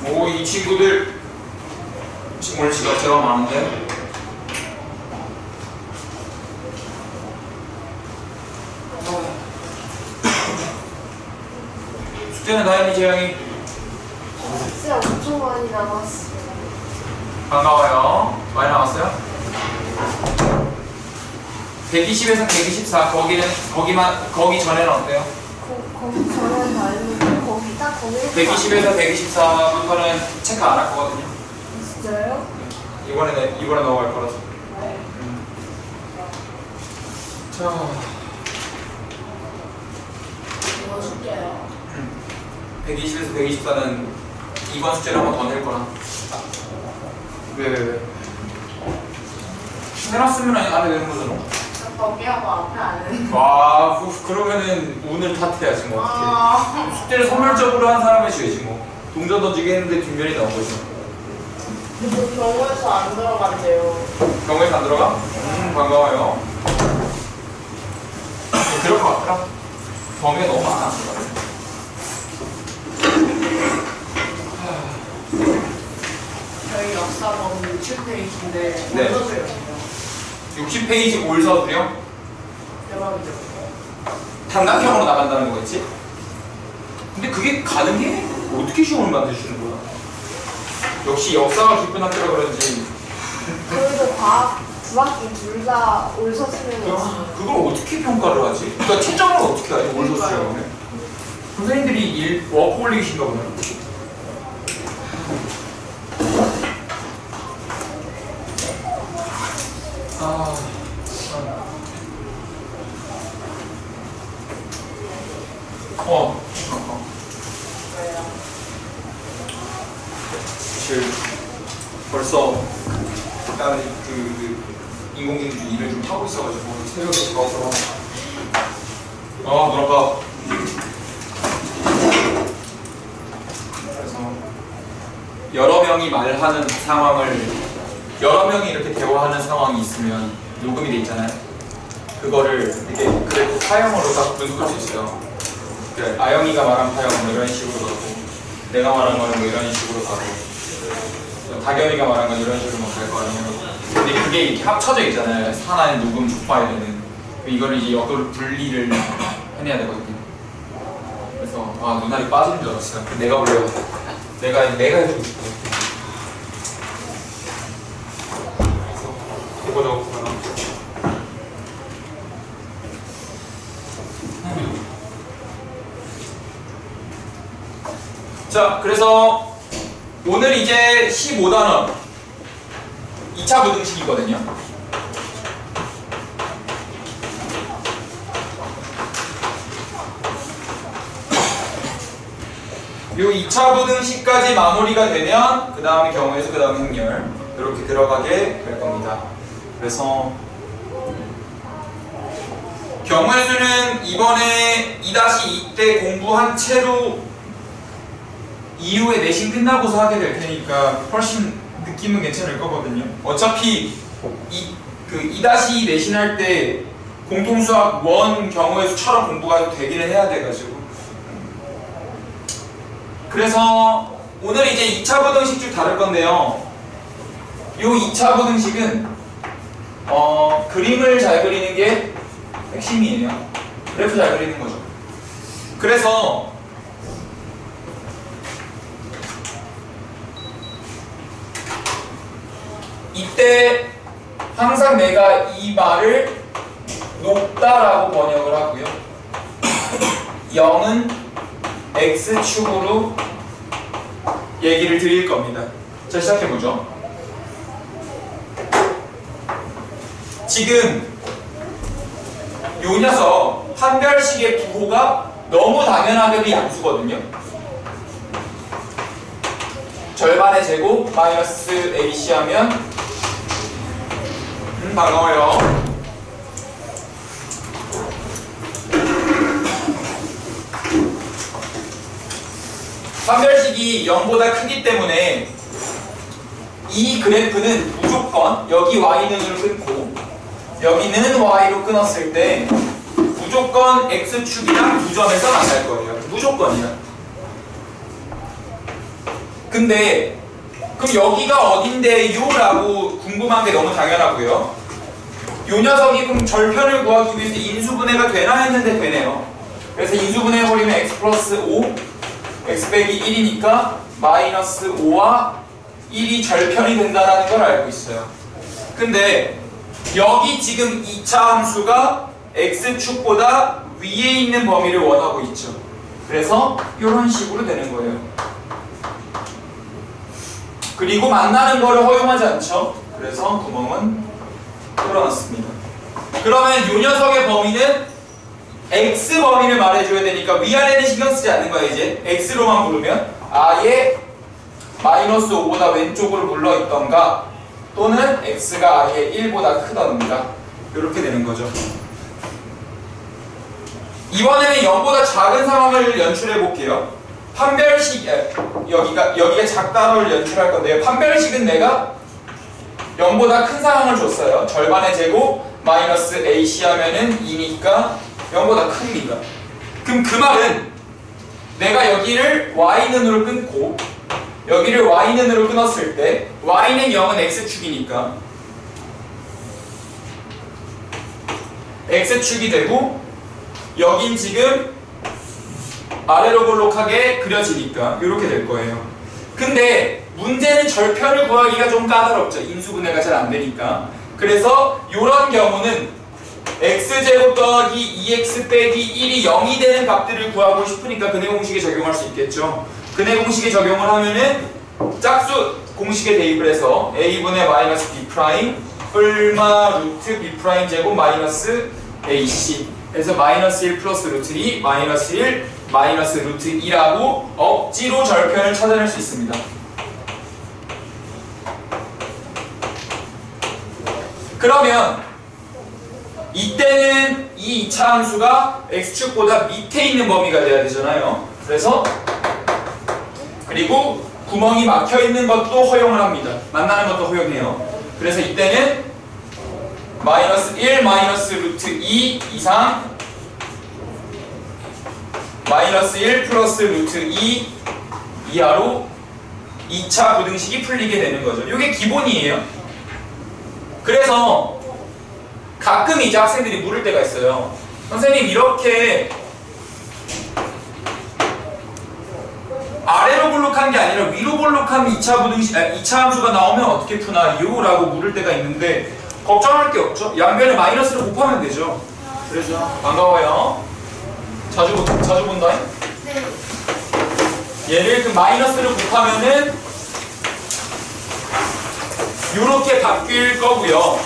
오, 이 친구들 오늘 지각제가 많은데. 숙제는 다행히 재영이 진짜 엄청 많이 남았어요. 반가워요. 많이 남았어요? 120에서 124 거기 전에는 어때요? 거기 전에 다 했는데 거기 딱 거기 120에서 124부터는 체크 안 할 거거든요. 진짜요? 이번에 넘어갈 거라서. 네. 자, 이거 줄게요. 120에서 124는 이번 숙제를 한 번 더 낼 거라. 왜? 해놨으면 안 해도 되는 거잖아. 거기하고 앞에 안 해. 와, 그러면은 오늘 탓해야지 뭐 어떻게. 숙제를 선별적으로 한 사람이 줘야지 뭐. 동전 던지기 했는데 뒷면이 나온 거지. 근데 병원에서 안 들어간대요. 병원에서 안 들어가? 반가워요. 그럴 것 같더라. 범위가 너무 많아. 저희 역사범 60페이지인데 네. 어떠세요? 60페이지 올 서두요? 대박이죠. 단각형으로 나간다는 거겠지? 근데 그게 가능해? 어떻게 시험을 만드시는 거야? 역시 역사가 깊은 학교라 그런지. 그래도 과학 두 학기 둘 다 올서스면 그걸 어떻게 평가를 하지? 그러니까 채점을 어떻게 하지? 올 서술형을? 선생님들이 워크 올리기신가 보네. 사실 벌써 나는 그 인공지능 일을 좀 하고 있어가지고 새벽에 들어와서 눈 아파. 그래서 여러 명이 말하는 상황을 여러 명이 이렇게 대화하는 상황이 있으면 녹음이 돼 있잖아요. 그거를 이렇게 그래프 파형으로 딱 분석할 수 있어요. 그러니까 아영이가 말한 파형은 뭐 이런 식으로 가고 내가 말한 거는 뭐 이런 식으로 가고 다겸이가 말한 건 이런 식으로 갈 거 아니에요. 근데 그게 이렇게 합쳐져 있잖아요. 하나의 녹음 파일에는. 이거를 이제 역으로 분리를 해내야 되거든요. 그래서 눈알이 빠지는 줄 알았어요. 내가 원래 내가 해주고 싶어. 그래서 이거저거 보면 자, 그래서 오늘 이제 15단원 2차 부등식이거든요. 요 2차 부등식까지 마무리가 되면 그 다음에 경우에서 그 다음 행렬 이렇게 들어가게 될 겁니다. 그래서 경우의 수는 이번에 2-2 때 공부한 채로 이후에 내신 끝나고서 하게 될 테니까 훨씬 느낌은 괜찮을 거거든요. 어차피 2-2 내신할 때 공통수학 1 경우의 수처럼 공부가 되기는 해야 돼가지고. 그래서 오늘 이제 2차 부등식 쭉 다룰 건데요. 이 2차 부등식은 그림을 잘 그리는 게 핵심이에요. 그래프 잘 그리는 거죠. 그래서 이때 항상 내가 이 말을 높다라고 번역을 하고요. 0은 x축으로 얘기를 드릴 겁니다. 자, 시작해보죠. 지금 요 녀석 판별식의 부호가 너무 당연하게도 양수거든요. 절반의 제곱 마이너스 AC 하면 반가워요. 판별식이 0보다 크기 때문에 이 그래프는 무조건 여기 y는으로 끊고 여기는 y로 끊었을 때 무조건 x축이랑 두 점에서 만날 거예요. 무조건이야. 그 근데 그럼 여기가 어딘데요? 라고 궁금한 게 너무 당연하고요. 요 녀석이 그럼 절편을 구하기 위해서 인수분해가 되나 했는데 되네요. 그래서 인수분해해버리면 x 플러스 5 x 빼기 1이니까 마이너스 5와 1이 절편이 된다는 걸 알고 있어요. 근데 여기 지금 2차 함수가 x축보다 위에 있는 범위를 원하고 있죠. 그래서 이런 식으로 되는 거예요. 그리고 만나는 거를 허용하지 않죠. 그래서 구멍은 뚫어놨습니다. 그러면 이 녀석의 범위는 x 범위를 말해줘야 되니까 위아래는 신경 쓰지 않는 거야. 이제 x로만 부르면 아예 마이너스 5보다 왼쪽으로 물러있던가 또는 x가 아예 1보다 크던가 이렇게 되는 거죠. 이번에는 0보다 작은 상황을 연출해 볼게요. 판별식, 여기가 작다를 연출할 건데요. 판별식은 내가 0보다 큰 상황을 줬어요. 절반의 제곱 마이너스 ac 하면은 2니까 0보다 큽니다. 그럼 그 말은 내가 여기를 y는으로 끊고 여기를 y는으로 끊었을 때 y는 0은 x축이니까 x축이 되고 여긴 지금 아래로 볼록하게 그려지니까 이렇게 될 거예요. 근데 문제는 절편을 구하기가 좀 까다롭죠. 인수분해가 잘 안 되니까. 그래서 이런 경우는 x제곱 더하기 2x 빼기 1이 0이 되는 값들을 구하고 싶으니까 근해 공식에 적용할 수 있겠죠. 근해 공식에 적용을 하면은 짝수 공식에 대입을 해서 a분의 마이너스 b 프라임 얼마 루트 b 프라임 제곱 마이너스 ac 그래서 마이너스 1 플러스 루트 2 마이너스 1 마이너스 루트 2라고 억지로 절편을 찾아낼 수 있습니다. 그러면 이때는 이 2차 함수가 x축보다 밑에 있는 범위가 돼야 되잖아요. 그래서 그리고 구멍이 막혀 있는 것도 허용을 합니다. 만나는 것도 허용해요. 그래서 이때는 마이너스 1 마이너스 루트 2 이상 마이너스 1 플러스 루트 2 이하로 2차 부등식이 풀리게 되는 거죠. 이게 기본이에요. 그래서 가끔 이제 학생들이 물을 때가 있어요. 선생님 이렇게 아래로 볼록한 게 아니라 위로 볼록한 2차 부등식, 2차 함수가 나오면 어떻게 푸나요? 라고 물을 때가 있는데 걱정할 게 없죠. 양변을 마이너스로 곱하면 되죠. 그래서 반가워요. 자주 본다. 네. 얘를 그 마이너스로 곱하면은 이렇게 바뀔 거고요.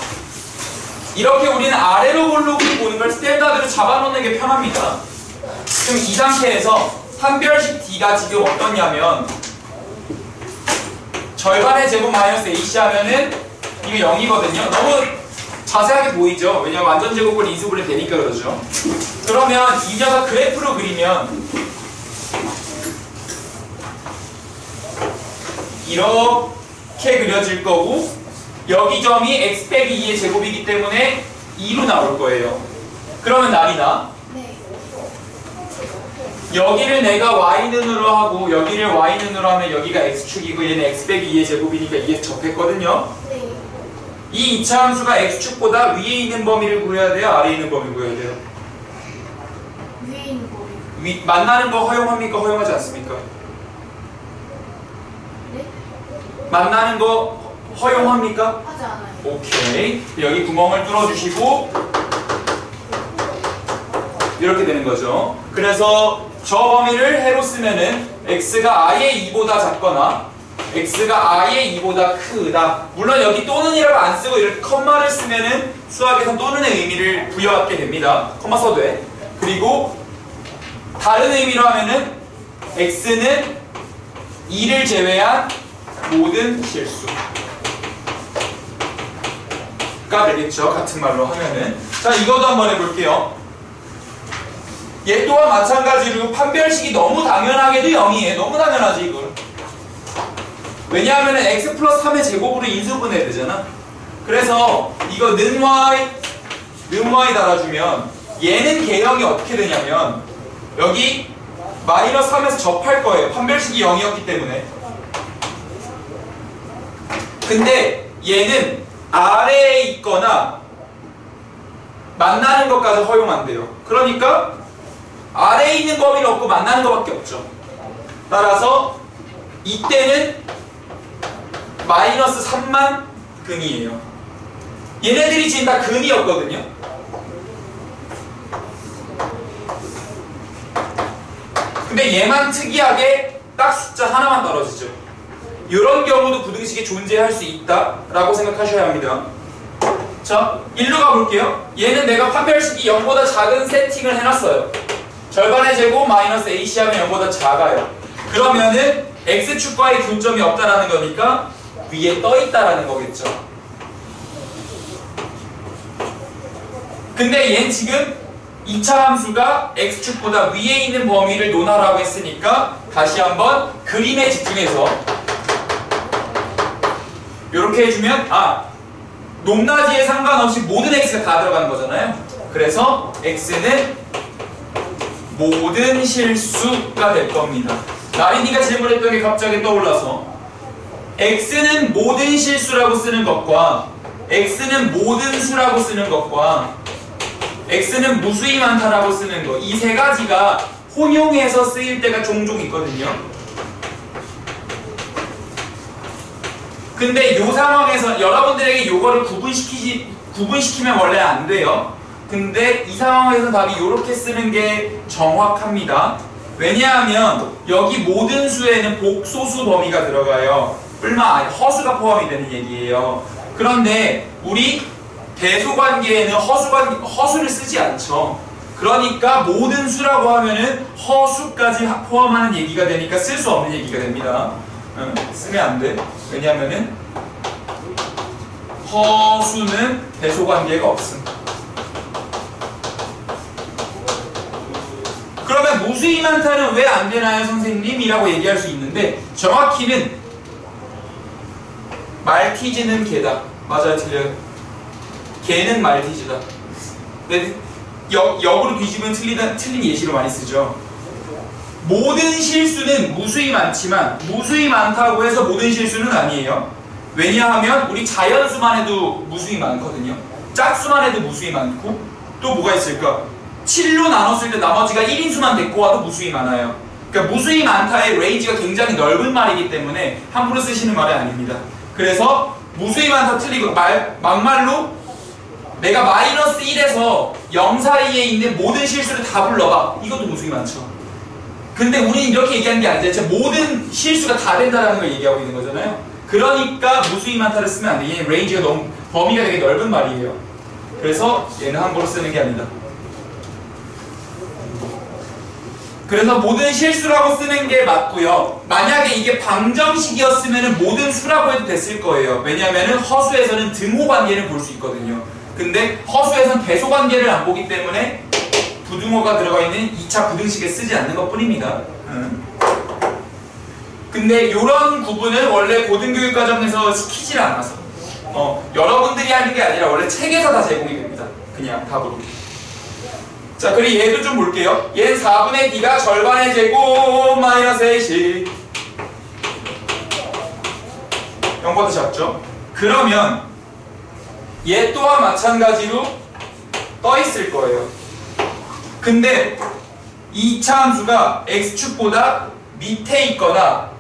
이렇게 우리는 아래로 볼록을 보는 걸 스탠다드로 잡아놓는 게 편합니다. 그럼 이 상태에서 판별식 D가 지금 어떻냐면 절반의 제곱 마이너스 AC 하면은 이게 0이거든요. 너무 자세하게 보이죠? 왜냐면 완전 제곱을 인수분해 되니까 그러죠. 그러면 이 녀석 그래프로 그리면 이렇게 그려질 거고 여기 점이 x 빼기 2의 제곱이기 때문에 2로 나올 거예요. 그러면 난이나 네. 여기를 내가 y는으로 하고 여기를 y는으로 하면 여기가 x축이고 얘는 x 빼기 2의 제곱이니까 2에 접했거든요. 네. 이 2차 함수가 x축보다 위에 있는 범위를 구해야 돼요? 아래에 있는 범위를 구해야 돼요? 위에 있는 거예요. 만나는 거 허용합니까? 허용하지 않습니까? 네? 만나는 거 허용합니까? 하지 않아요. 오케이. 여기 구멍을 뚫어주시고 이렇게 되는 거죠. 그래서 저 범위를 해로 쓰면은 x가 아예 2보다 작거나 x가 아예 2보다 크다. 물론 여기 또는이라고 안 쓰고 이렇게 컴마를 쓰면은 수학에서 또는의 의미를 부여하게 됩니다. 컴마 써도 돼. 그리고 다른 의미로 하면은 x는 2를 제외한 모든 실수가 되겠죠. 같은 말로 하면은. 자, 이것도 한번 해볼게요. 얘 또한 마찬가지로 판별식이 너무 당연하게도 0이에요. 너무 당연하지 이건. 왜냐하면 x 플러스 3의 제곱으로 인수분해야 되잖아. 그래서 이거 는 y 달아주면 얘는 개형이 어떻게 되냐면 여기 마이너스 3에서 접할 거예요. 판별식이 0이었기 때문에 근데 얘는 아래에 있거나 만나는 것까지 허용한대요. 그러니까 아래에 있는 범위는 없고 만나는 것밖에 없죠. 따라서 이때는 마이너스 3만 근이에요. 얘네들이 지금 다 근이었거든요. 근데 얘만 특이하게 딱 숫자 하나만 떨어지죠. 이런 경우도 부등식이 존재할 수 있다라고 생각하셔야 합니다. 자, 일로 가볼게요. 얘는 내가 판별식이 0보다 작은 세팅을 해놨어요. 절반의 제곱 마이너스 AC 하면 0보다 작아요. 그러면은 x축과의 교점이 없다라는 거니까 위에 떠있다라는 거겠죠. 근데 얘는 지금 2차 함수가 x축보다 위에 있는 범위를 논하라고 했으니까 다시 한번 그림에 집중해서 이렇게 해주면 높낮이에 상관없이 모든 x가 다 들어가는 거잖아요. 그래서 x는 모든 실수가 될 겁니다. 나린이가 질문했던 게 갑자기 떠올라서 x는 모든 실수라고 쓰는 것과 x는 모든 수라고 쓰는 것과 x는 무수히 많다라고 쓰는 것, 이 세 가지가 혼용해서 쓰일 때가 종종 있거든요. 근데 이 상황에서 여러분들에게 요거를 구분시키면 원래 안 돼요. 근데 이 상황에서 답이 이렇게 쓰는 게 정확합니다. 왜냐하면 여기 모든 수에는 복소수 범위가 들어가요. 뿐만 아니라 허수가 포함이 되는 얘기예요. 그런데 우리 대소관계에는 허수를 쓰지 않죠. 그러니까 모든 수라고 하면은 허수까지 포함하는 얘기가 되니까 쓸 수 없는 얘기가 됩니다. 쓰면 안 돼. 왜냐하면은 허수는 대소관계가 없음. 그러면 무수히 많다는 왜 안 되나요, 선생님? 이라고 얘기할 수 있는데 정확히는 말티즈는 개다. 맞아요, 틀려요. 개는 말티즈다. 근데 역으로 뒤집으면 틀린 예시로 많이 쓰죠. 모든 실수는 무수히 많지만 무수히 많다고 해서 모든 실수는 아니에요. 왜냐하면 우리 자연수만 해도 무수히 많거든요. 짝수만 해도 무수히 많고 또 뭐가 있을까? 7로 나눴을 때 나머지가 1인수만 데리고 와도 무수히 많아요. 그러니까 무수히 많다의 레인지가 굉장히 넓은 말이기 때문에 함부로 쓰시는 말이 아닙니다. 그래서 무수히 많다 틀리고 막말로 내가 마이너스 1에서 0 사이에 있는 모든 실수를 다 불러봐. 이것도 무수히 많죠. 근데 우리는 이렇게 얘기하는 게 아니라 진짜 모든 실수가 다 된다는 걸 얘기하고 있는 거잖아요. 그러니까 무수히 많다를 쓰면 안 돼. 얘는 레인지가 너무 범위가 되게 넓은 말이에요. 그래서 얘는 함부로 쓰는 게 아니다. 그래서 모든 실수라고 쓰는 게 맞고요. 만약에 이게 방정식이었으면 모든 수라고 해도 됐을 거예요. 왜냐하면 허수에서는 등호 관계를 볼 수 있거든요. 근데 허수에서는 배소 관계를 안 보기 때문에 부등호가 들어가 있는 2차 부등식에 쓰지 않는 것 뿐입니다. 근데 이런 구분은 원래 고등교육 과정에서 시키질 않아서 여러분들이 하는 게 아니라 원래 책에서 다 제공이 됩니다. 그냥 답으로. 자, 그리고 얘도 좀 볼게요. 얘는 4분의 D가 절반의 제곱 마이너스 AC 0보다 작죠? 그러면 얘 또한 마찬가지로 떠 있을 거예요. 근데 2차 함수가 x축보다 밑에 있거나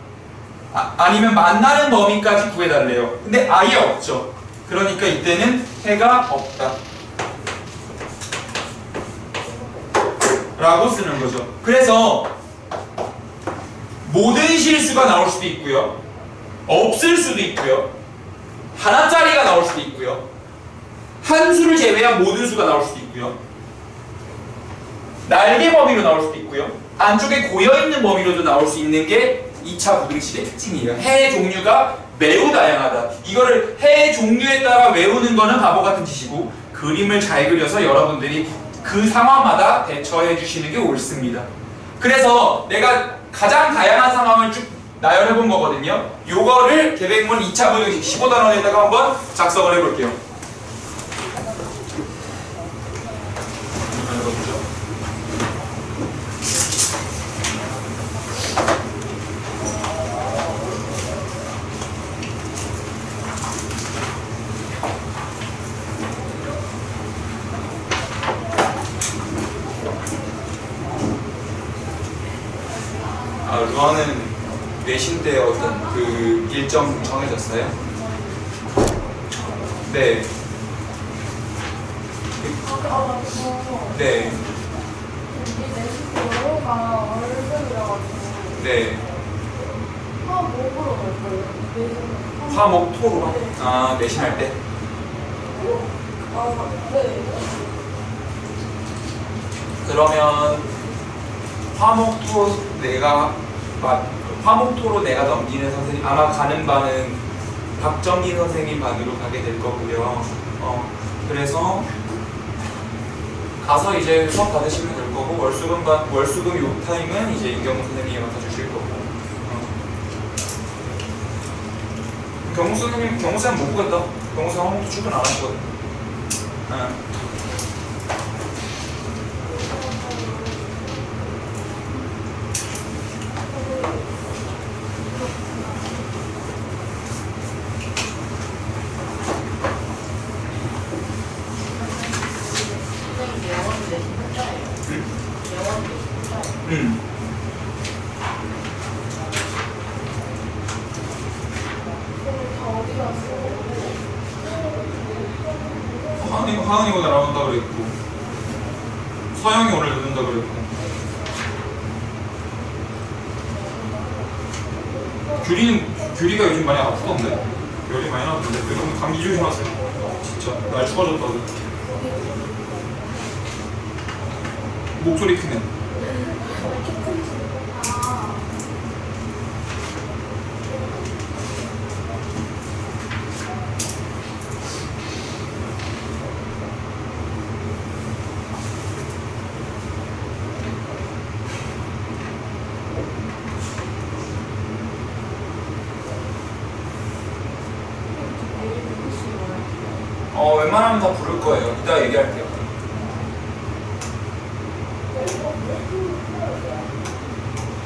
아니면 만나는 범위까지 구해달래요. 근데 아예 없죠. 그러니까 이때는 해가 없다 라고 쓰는 거죠. 그래서 모든 실수가 나올 수도 있고요, 없을 수도 있고요, 하나짜리가 나올 수도 있고요, 한 수를 제외한 모든 수가 나올 수도 있고요, 날개 범위로 나올 수도 있고요, 안쪽에 고여있는 범위로도 나올 수 있는 게 2차 부등식의 특징이에요. 해의 종류가 매우 다양하다. 이거를 해의 종류에 따라 외우는 거는 바보 같은 짓이고, 그림을 잘 그려서 여러분들이 그 상황마다 대처해 주시는 게 옳습니다. 그래서 내가 가장 다양한 상황을 쭉 나열해 본 거거든요. 요거를 계획문 2차 부등식 15단원에다가 한번 작성을 해볼게요. 아, 루아는 내신 때 어떤 그 일정 정해졌어요? 네. 네. 영어가 월급이라가지고 네. 화목으로 갈 거예요. 화목 토로. 아, 내신할 때? 네. 그러면 화목토 화목토로 내가 넘기는 선생님, 아마 가는 반은 박정기 선생님 반으로 가게 될 거고요. 그래서 가서 이제 수업 받으시면 될 거고, 월수금 요 타임은 이제 이경무 선생님이 맡아주실 거고. 경무 쌤 못 보겠다. 경무 쌤 화목토 출근 안 하시거든. 하은이가 날아간다 그랬고, 서영이 오늘 늦는다 그랬고, 규리가 요즘 많이 아프던데, 열이 많이 나던데. 여러분 감기 조심하세요. 진짜 날 추워졌다고. 목소리 크네. 웬만하면 다 부를 거예요. 이따 얘기할게요.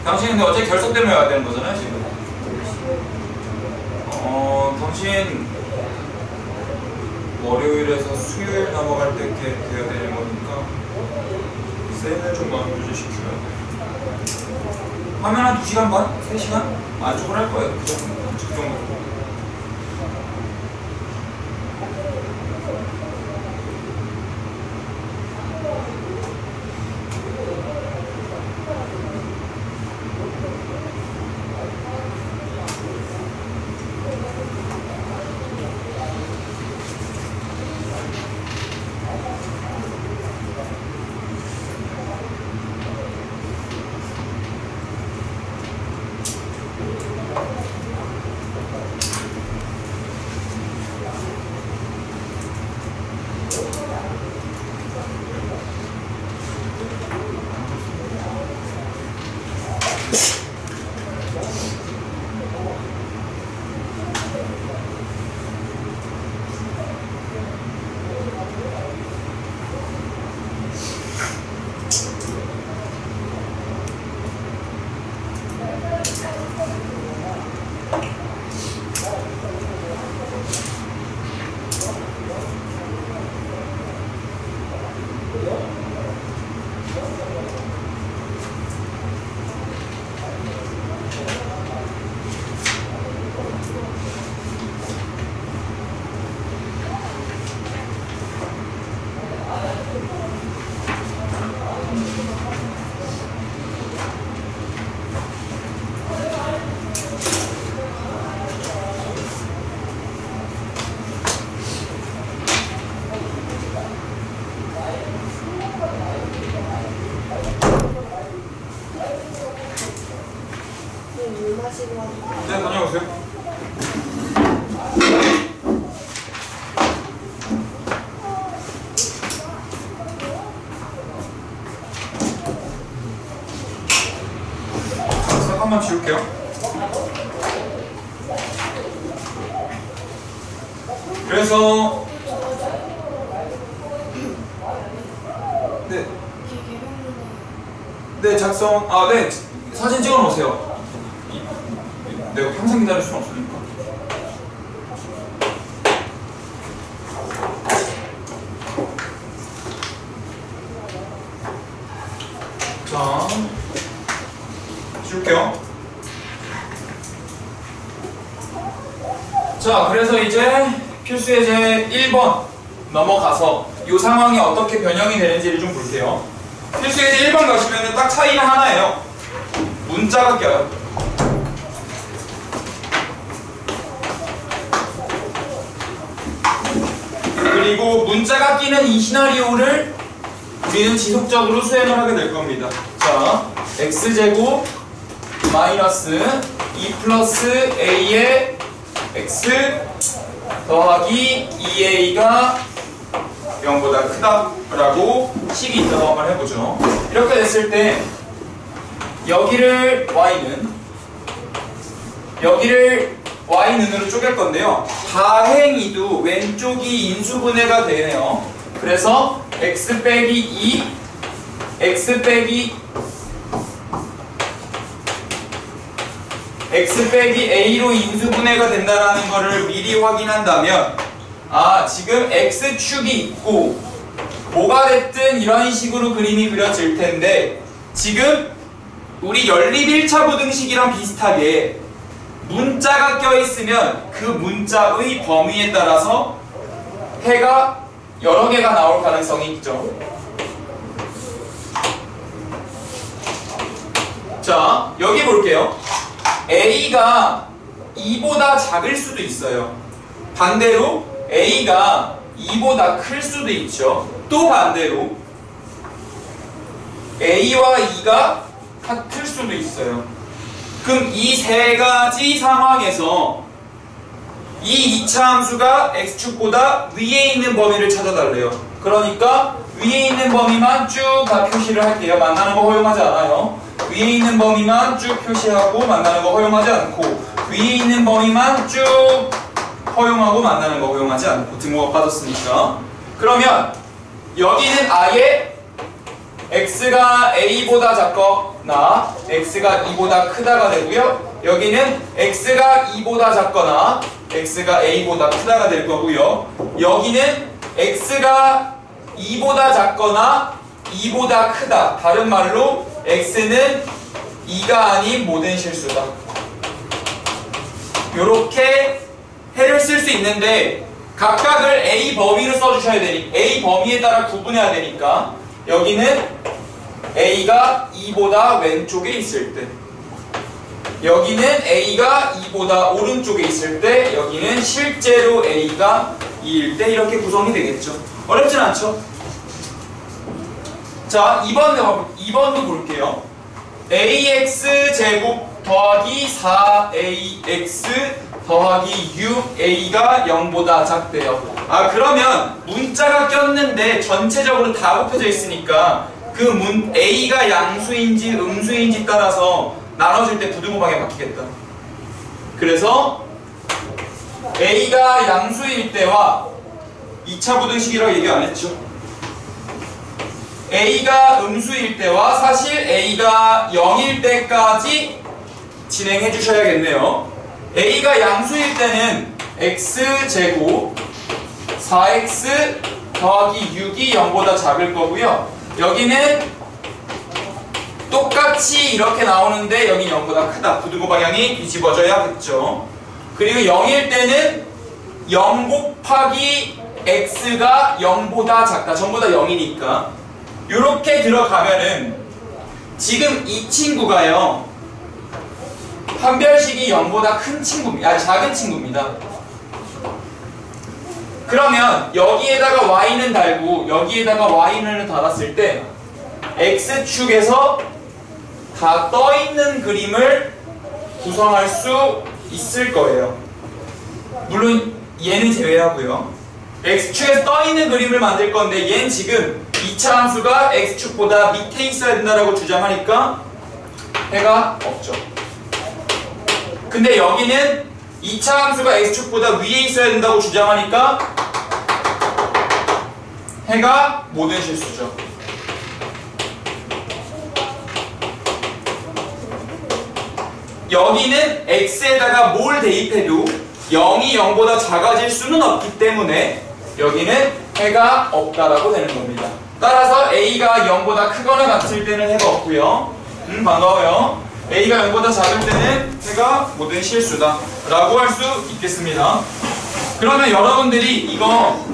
당신 근데 어제 결석 때문에 와야 되는 거잖아요, 지금. 당신 월요일에서 수요일 넘어갈 때 이렇게 돼야 되는 거니까 쌤을 좀 마음 유지시켜야 돼. 하면 한 2시간 반? 3시간? 안쪽으로 할 거예요. 그 정도. 네, 다녀오세요. 잠깐만 지울게요. 그래서 네 작성 네 사진 찍어 놓으세요. 내가 평생 기다릴 수는 없으니까. 자 줄게요. 자, 그래서 이제 필수예제 1번 넘어가서 이 상황이 어떻게 변형이 되는지를 좀 볼게요. 필수예제 1번 가시면 딱 차이는 하나예요. 문자가 껴요. 그리고 문자가 끼는 이 시나리오를 우리는 지속적으로 수행을 하게 될 겁니다. 자, x제곱 마이너스 2 플러스 a의 x 더하기 2a가 0보다 크다 라고 식이 있다고 한번 해보죠. 이렇게 됐을 때 여기를 y는으로 쪼갤 건데요. 다행히도 왼쪽이 인수분해가 되네요. 그래서 x 빼기 2 x 빼기 a로 인수분해가 된다는 거를 미리 확인한다면 지금 x축이 있고 뭐가 됐든 이런 식으로 그림이 그려질 텐데 지금 우리 연립 1차 부등식이랑 비슷하게 문자가 껴있으면 그 문자의 범위에 따라서 해가 여러 개가 나올 가능성이 있죠. 자, 여기 볼게요. a가 2보다 작을 수도 있어요. 반대로 a가 2보다 클 수도 있죠. 또 반대로 a와 2가 같을 수도 있어요. 그럼 이 세 가지 상황에서 이 2차 함수가 x축보다 위에 있는 범위를 찾아달래요. 그러니까 위에 있는 범위만 쭉 다 표시를 할게요. 만나는 거 허용하지 않아요. 위에 있는 범위만 쭉 표시하고 만나는 거 허용하지 않고, 위에 있는 범위만 쭉 허용하고 만나는 거 허용하지 않고, 등호가 빠졌으니까. 그러면 여기는 아예 x가 a보다 작거나 x가 2보다 크다가 되고요. 여기는 x가 2보다 작거나 x가 a보다 크다가 될 거고요. 여기는 x가 2보다 작거나 2보다 크다. 다른 말로 x는 2가 아닌 모든 실수다. 요렇게 해를 쓸 수 있는데 각각을 a 범위로 써주셔야 되니 a 범위에 따라 구분해야 되니까 여기는 a가 2보다 왼쪽에 있을 때, 여기는 a가 2보다 오른쪽에 있을 때, 여기는 실제로 a가 2일 때 이렇게 구성이 되겠죠. 어렵진 않죠? 자, 2번도 볼게요. ax제곱 더하기 4ax 더하기 6a가 0보다 작대요. 그러면 문자가 꼈는데 전체적으로 다 곱해져 있으니까 그 a가 양수인지 음수인지 따라서 나눠질 때 부등호 방향 바뀌겠다. 그래서 a가 양수일 때와 2차 부등식이라고 얘기 안 했죠. a가 음수일 때와 사실 a가 0일 때까지 진행해 주셔야겠네요. a가 양수일 때는 x제곱 4x 더하기 6이 0보다 작을 거고요. 여기는 똑같이 이렇게 나오는데 여기 0보다 크다. 부등호 방향이 뒤집어져야겠죠. 그리고 0일 때는 0 곱하기 x가 0보다 작다. 전부 다 0이니까 이렇게 들어가면은 지금 이 친구가요, 판별식이 0보다 큰 친구입니다. 작은 친구입니다. 그러면 여기에다가 y는 달고 여기에다가 y는 달았을 때 x축에서 다 떠있는 그림을 구성할 수 있을 거예요. 물론 얘는 제외하고요. x축에서 떠있는 그림을 만들 건데 얘는 지금 2차 함수가 x축보다 밑에 있어야 된다라고 주장하니까 해가 없죠. 근데 여기는 2차 함수가 x축보다 위에 있어야 된다고 주장하니까 해가 모든 실수죠. 여기는 x에다가 뭘 대입해도 0이 0보다 작아질 수는 없기 때문에 여기는 해가 없다라고 되는 겁니다. 따라서 a가 0보다 크거나 같을 때는 해가 없고요. 반가워요. A가 0보다 작을 때는 해가 모든 실수다 라고 할 수 있겠습니다. 그러면 여러분들이 이거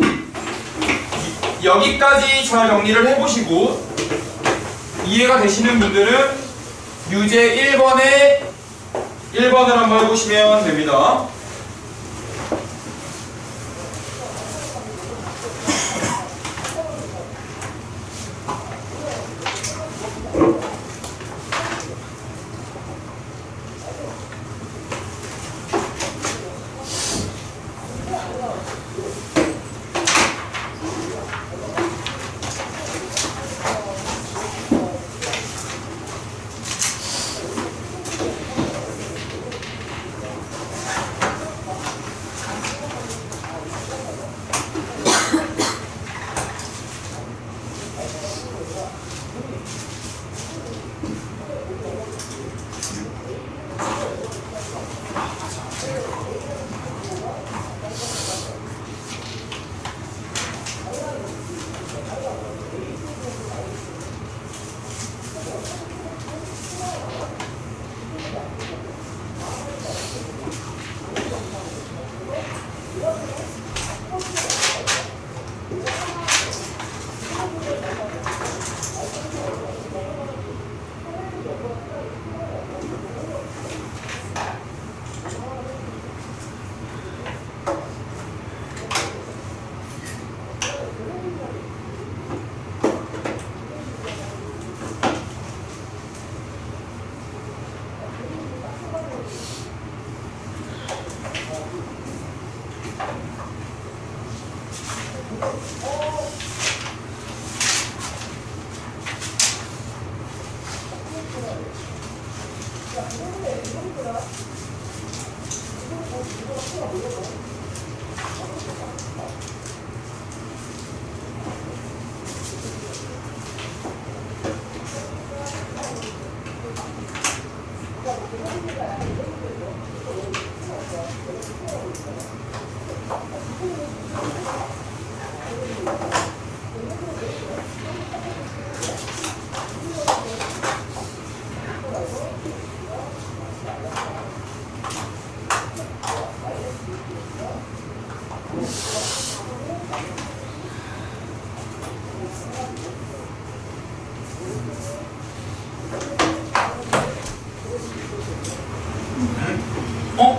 여기까지 잘 정리를 해보시고 이해가 되시는 분들은 유제 1번을 한번 해보시면 됩니다.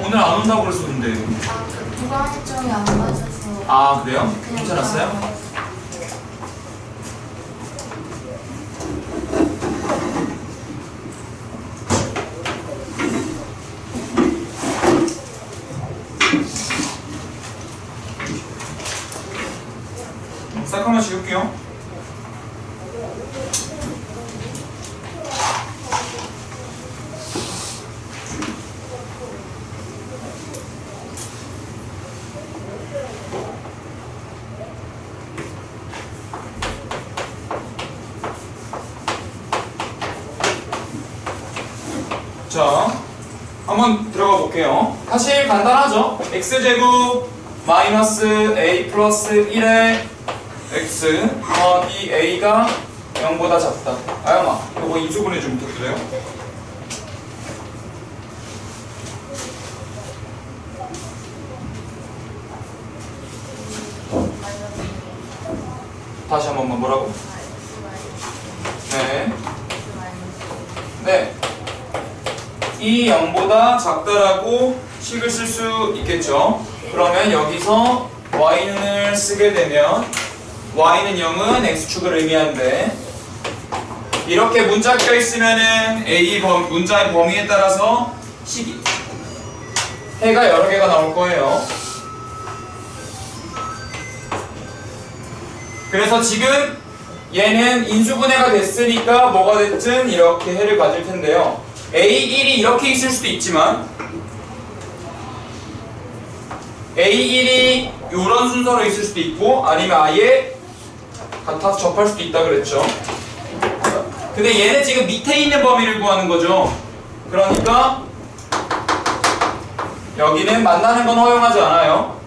오늘 안 온다고 그랬었는데. 누가 일정이 안 맞아서. 아, 그래요? 괜찮았어요? 싹 한번 지울게요. 자, 한번 들어가 볼게요. 사실 간단하죠? x제곱 마이너스 a 플러스 1의 x 더하기 a가 0보다 작다. 아영아, 이거 인수분해 좀 부탁드려요. 다시 한 번만 뭐라고? 네. 네. 이 0보다 작다라고 식을 쓸 수 있겠죠. 그러면 여기서 y는을 쓰게 되면 y는 0은 x축을 의미하는데 이렇게 문자가 있으면은 문자의 범위에 따라서 식이 해가 여러 개가 나올 거예요. 그래서 지금 얘는 인수분해가 됐으니까 뭐가 됐든 이렇게 해를 가질 텐데요. A1이 이렇게 있을 수도 있지만 A1이 이런 순서로 있을 수도 있고 아니면 아예 같아서 접할 수도 있다 그랬죠. 근데 얘는 지금 밑에 있는 범위를 구하는 거죠. 그러니까 여기는 만나는 건 허용하지 않아요.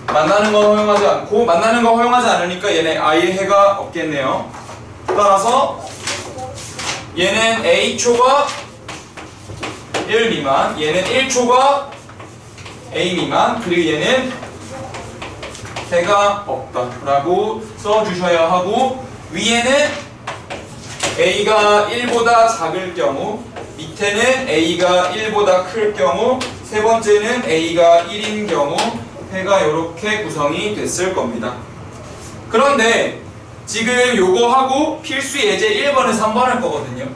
만나는 건 허용하지 않고 만나는 거 허용하지 않으니까 얘는 아예 해가 없겠네요. 따라서 얘는 A초가 1 미만, 얘는 1초가 a 미만, 그리고 얘는 해가 없다 라고 써주셔야 하고, 위에는 a가 1보다 작을 경우, 밑에는 a가 1보다 클 경우, 세 번째는 a가 1인 경우, 해가 이렇게 구성이 됐을 겁니다. 그런데 지금 요거 하고 필수 예제 1번에서 3번 할 거거든요.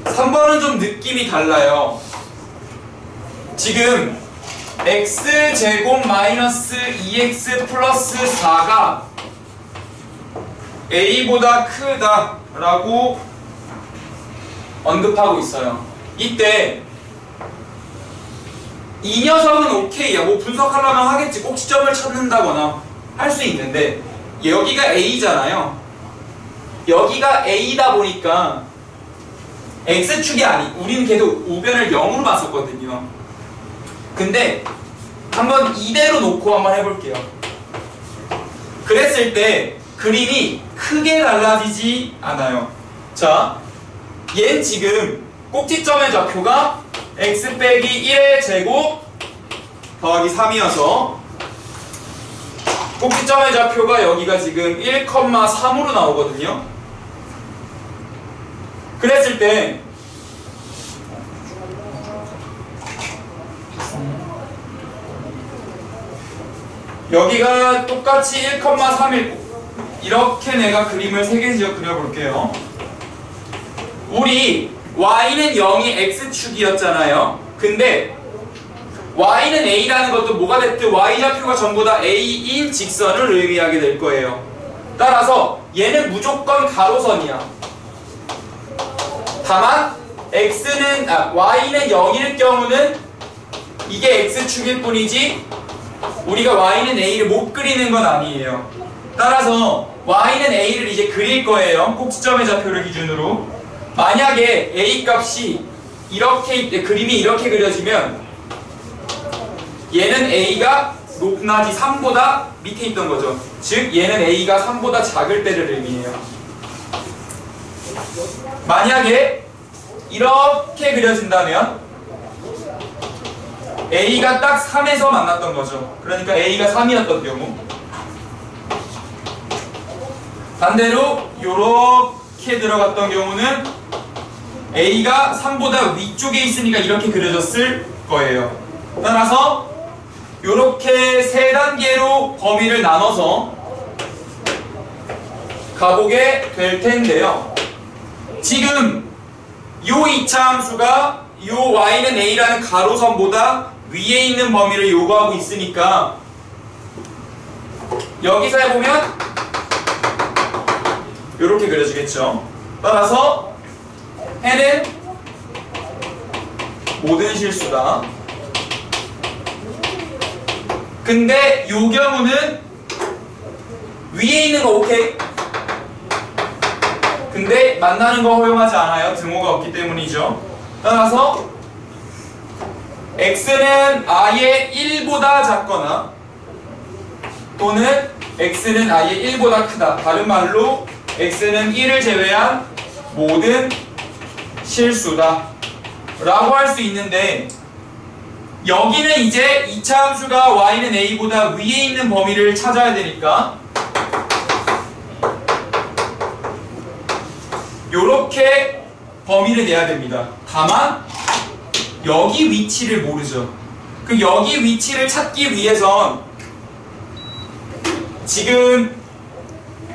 (3번은) 좀 느낌이 달라요. 지금 x제곱 마이너스 2x 플러스 4가 a보다 크다 라고 언급하고 있어요. 이때 이 녀석은 오케이야. 뭐 분석하려면 하겠지. 꼭지점을 찾는다거나 할 수 있는데, 여기가 a잖아요. 여기가 a다 보니까 x축이 우리는 계속 우변을 0으로 봤었거든요. 근데 한번 이대로 놓고 한번 해볼게요. 그랬을 때 그림이 크게 달라지지 않아요. 자, 얘는 지금 꼭지점의 좌표가 x 빼기 1의 제곱 더하기 3이어서 꼭지점의 좌표가 여기가 지금 1,3으로 나오거든요. 그랬을 때 여기가 똑같이 1,3일 이렇게 내가 그림을 3개 지어 그려볼게요. 우리 y는 0이 x축이었잖아요. 근데 y는 a라는 것도 뭐가 됐든 y좌표가 전부 다 a인 직선을 의미하게 될 거예요. 따라서 얘는 무조건 가로선이야. 다만 y는 0일 경우는 이게 x축일 뿐이지 우리가 y는 a를 못 그리는 건 아니에요. 따라서 y는 a를 이제 그릴 거예요. 꼭지점의 좌표를 기준으로. 만약에 a 값이 이렇게 그림이 이렇게 그려지면 얘는 a가 높낮이 3보다 밑에 있던 거죠. 즉 얘는 a가 3보다 작을 때를 의미해요. 만약에 이렇게 그려진다면 a가 딱 3에서 만났던 거죠. 그러니까 a가 3이었던 경우, 반대로 이렇게 들어갔던 경우는 a가 3보다 위쪽에 있으니까 이렇게 그려졌을 거예요. 따라서 이렇게 세 단계로 범위를 나눠서 가보게 될 텐데요. 지금 요 이차함수가 요 y는 a라는 가로선보다 위에 있는 범위를 요구하고 있으니까 여기서 해보면 이렇게 그려지겠죠. 따라서 해는 모든 실수다. 근데 요 경우는 위에 있는 거 오케이. 근데 만나는 거 허용하지 않아요. 등호가 없기 때문이죠. 따라서 x는 아예 1보다 작거나 또는 x는 아예 1보다 크다. 다른 말로 x는 1을 제외한 모든 실수다 라고 할 수 있는데, 여기는 이제 2차 함수가 y는 a보다 위에 있는 범위를 찾아야 되니까 요렇게 범위를 내야 됩니다. 다만 여기 위치를 모르죠. 그 여기 위치를 찾기 위해선 지금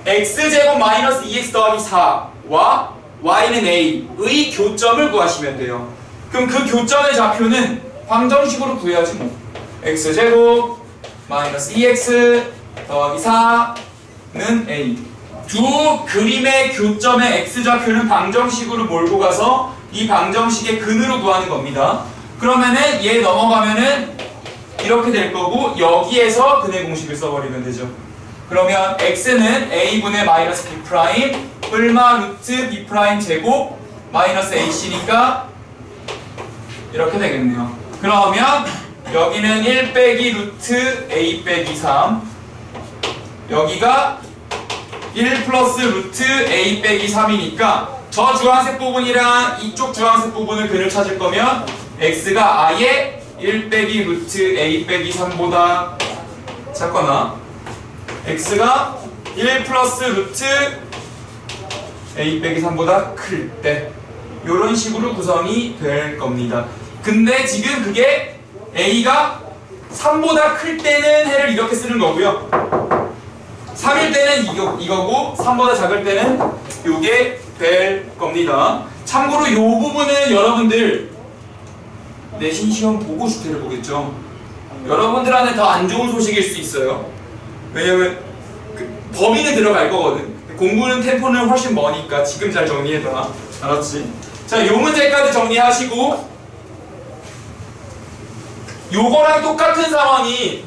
x제곱 마이너스 2x 더하기 4와 y는 a의 교점을 구하시면 돼요. 그럼 그 교점의 좌표는 방정식으로 구해야지 뭐. x제곱 마이너스 2x 더하기 4는 a. 두 그림의 교점의 x좌표는 방정식으로 몰고 가서 이 방정식의 근으로 구하는 겁니다. 그러면은 얘 넘어가면은 이렇게 될 거고, 여기에서 근의 공식을 써버리면 되죠. 그러면 x는 a분의 마이너스 b 프라임 뿔마 루트 b 프라임 제곱 마이너스 ac니까 이렇게 되겠네요. 그러면 여기는 1 빼기 루트 a 빼기 3 여기가 1 플러스 루트 a 빼기 3이니까 저 주황색 부분이랑 이쪽 주황색 부분을 근을 찾을 거면 x가 아예 1 빼기 루트 a 빼기 3보다 작거나 x가 1 플러스 루트 a 빼기 3보다 클 때 이런 식으로 구성이 될 겁니다. 근데 지금 그게 a가 3보다 클 때는 해를 이렇게 쓰는 거고요. 3일 때는 이거고 3보다 작을 때는 이게 될 겁니다. 참고로 이 부분은 여러분들 내신 시험 보고 주태를 보겠죠. 여러분들한테 더 안 좋은 소식일 수 있어요. 왜냐면 범위는 들어갈 거거든. 공부는 템포는 훨씬 머니까 지금 잘 정리해둬라. 알았지? 자, 요 문제까지 정리하시고 요거랑 똑같은 상황이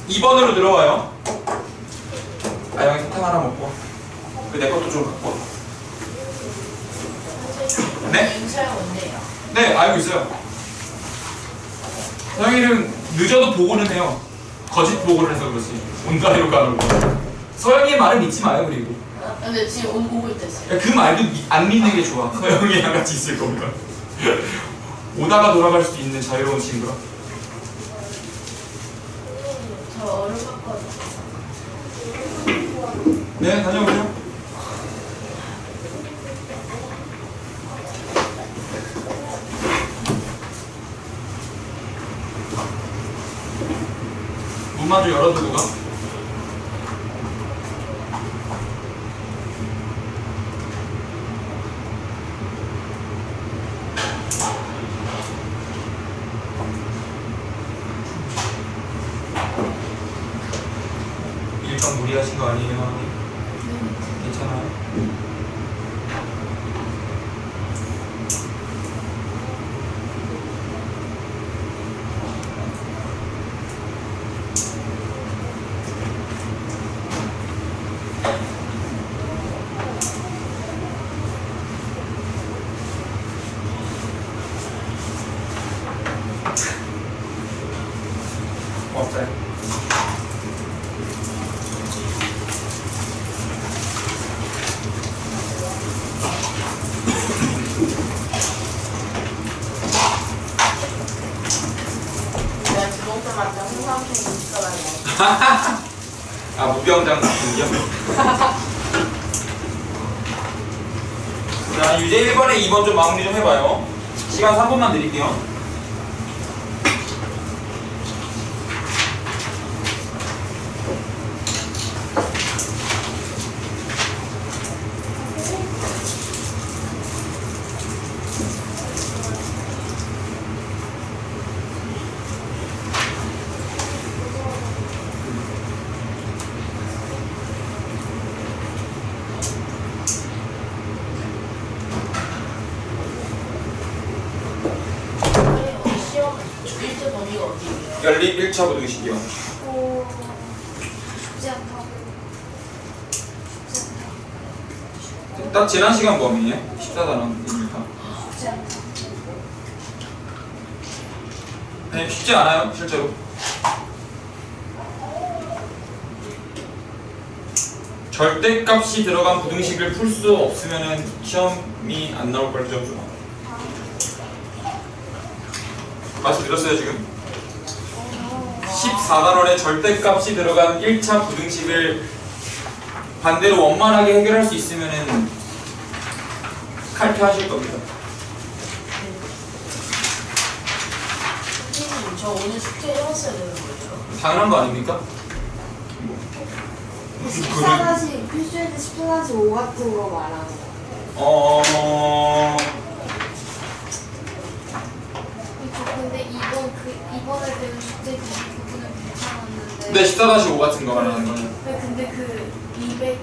2번으로 들어와요. 아영이 사탕 하나 먹고 내 것도 좀 갖고 와. 네? 인사형 언제예요? 네, 알고 있어요. 서영이는 늦어도 보고는 해요. 거짓 보고를 해서 그렇지. 온다리로 가는 거. 서영이의 말을 믿지 마요. 그리고 근데 지금 오고 있댔어요. 그 말도 안 믿는 게 좋아. 서영이랑 같이 있을 거면 오다가 돌아갈 수도 있는 자유로운 친구라. 저 어려웠거든요. 네, 다녀오세요. 문만 좀 열어두고 가. 일단 무리하신 거 아니에요? 괜찮아요? 없어요. 내가 주동태 맞죠? 홍삼촌 있어가지고. 아, 무병장 같은요? 자, 유제 1번에 2번 좀 마무리 좀 해봐요. 시간 3분만 드릴게요. 시험 1대 범위가 어디예요? 연립 1차 부등식이요. 오, 쉽지 않다고. 딱 지난 시간 범위에 14단원이니까. 쉽지 않다. 네, 쉽지 않아요, 실제로. 절대값이 들어간 부등식을 풀 수 없으면 시험이 안 나올 걸 좀 줘. 말씀드렸어요 지금? 14단원에 절대값이 들어간 1차 부등식을 반대로 원만하게 해결할 수 있으면은 칼퇴하실 겁니다. 선생님, 저 오늘 숙제 해왔어야 되는 거죠? 당연한 거 아닙니까? 14다시 필수에서 14-5 같은 거 말하는 거. 근데 이번에 되는 숙제 그 부분은 괜찮았는데. 근데 14-5 같은 거 말하는 거는. 근데 그 200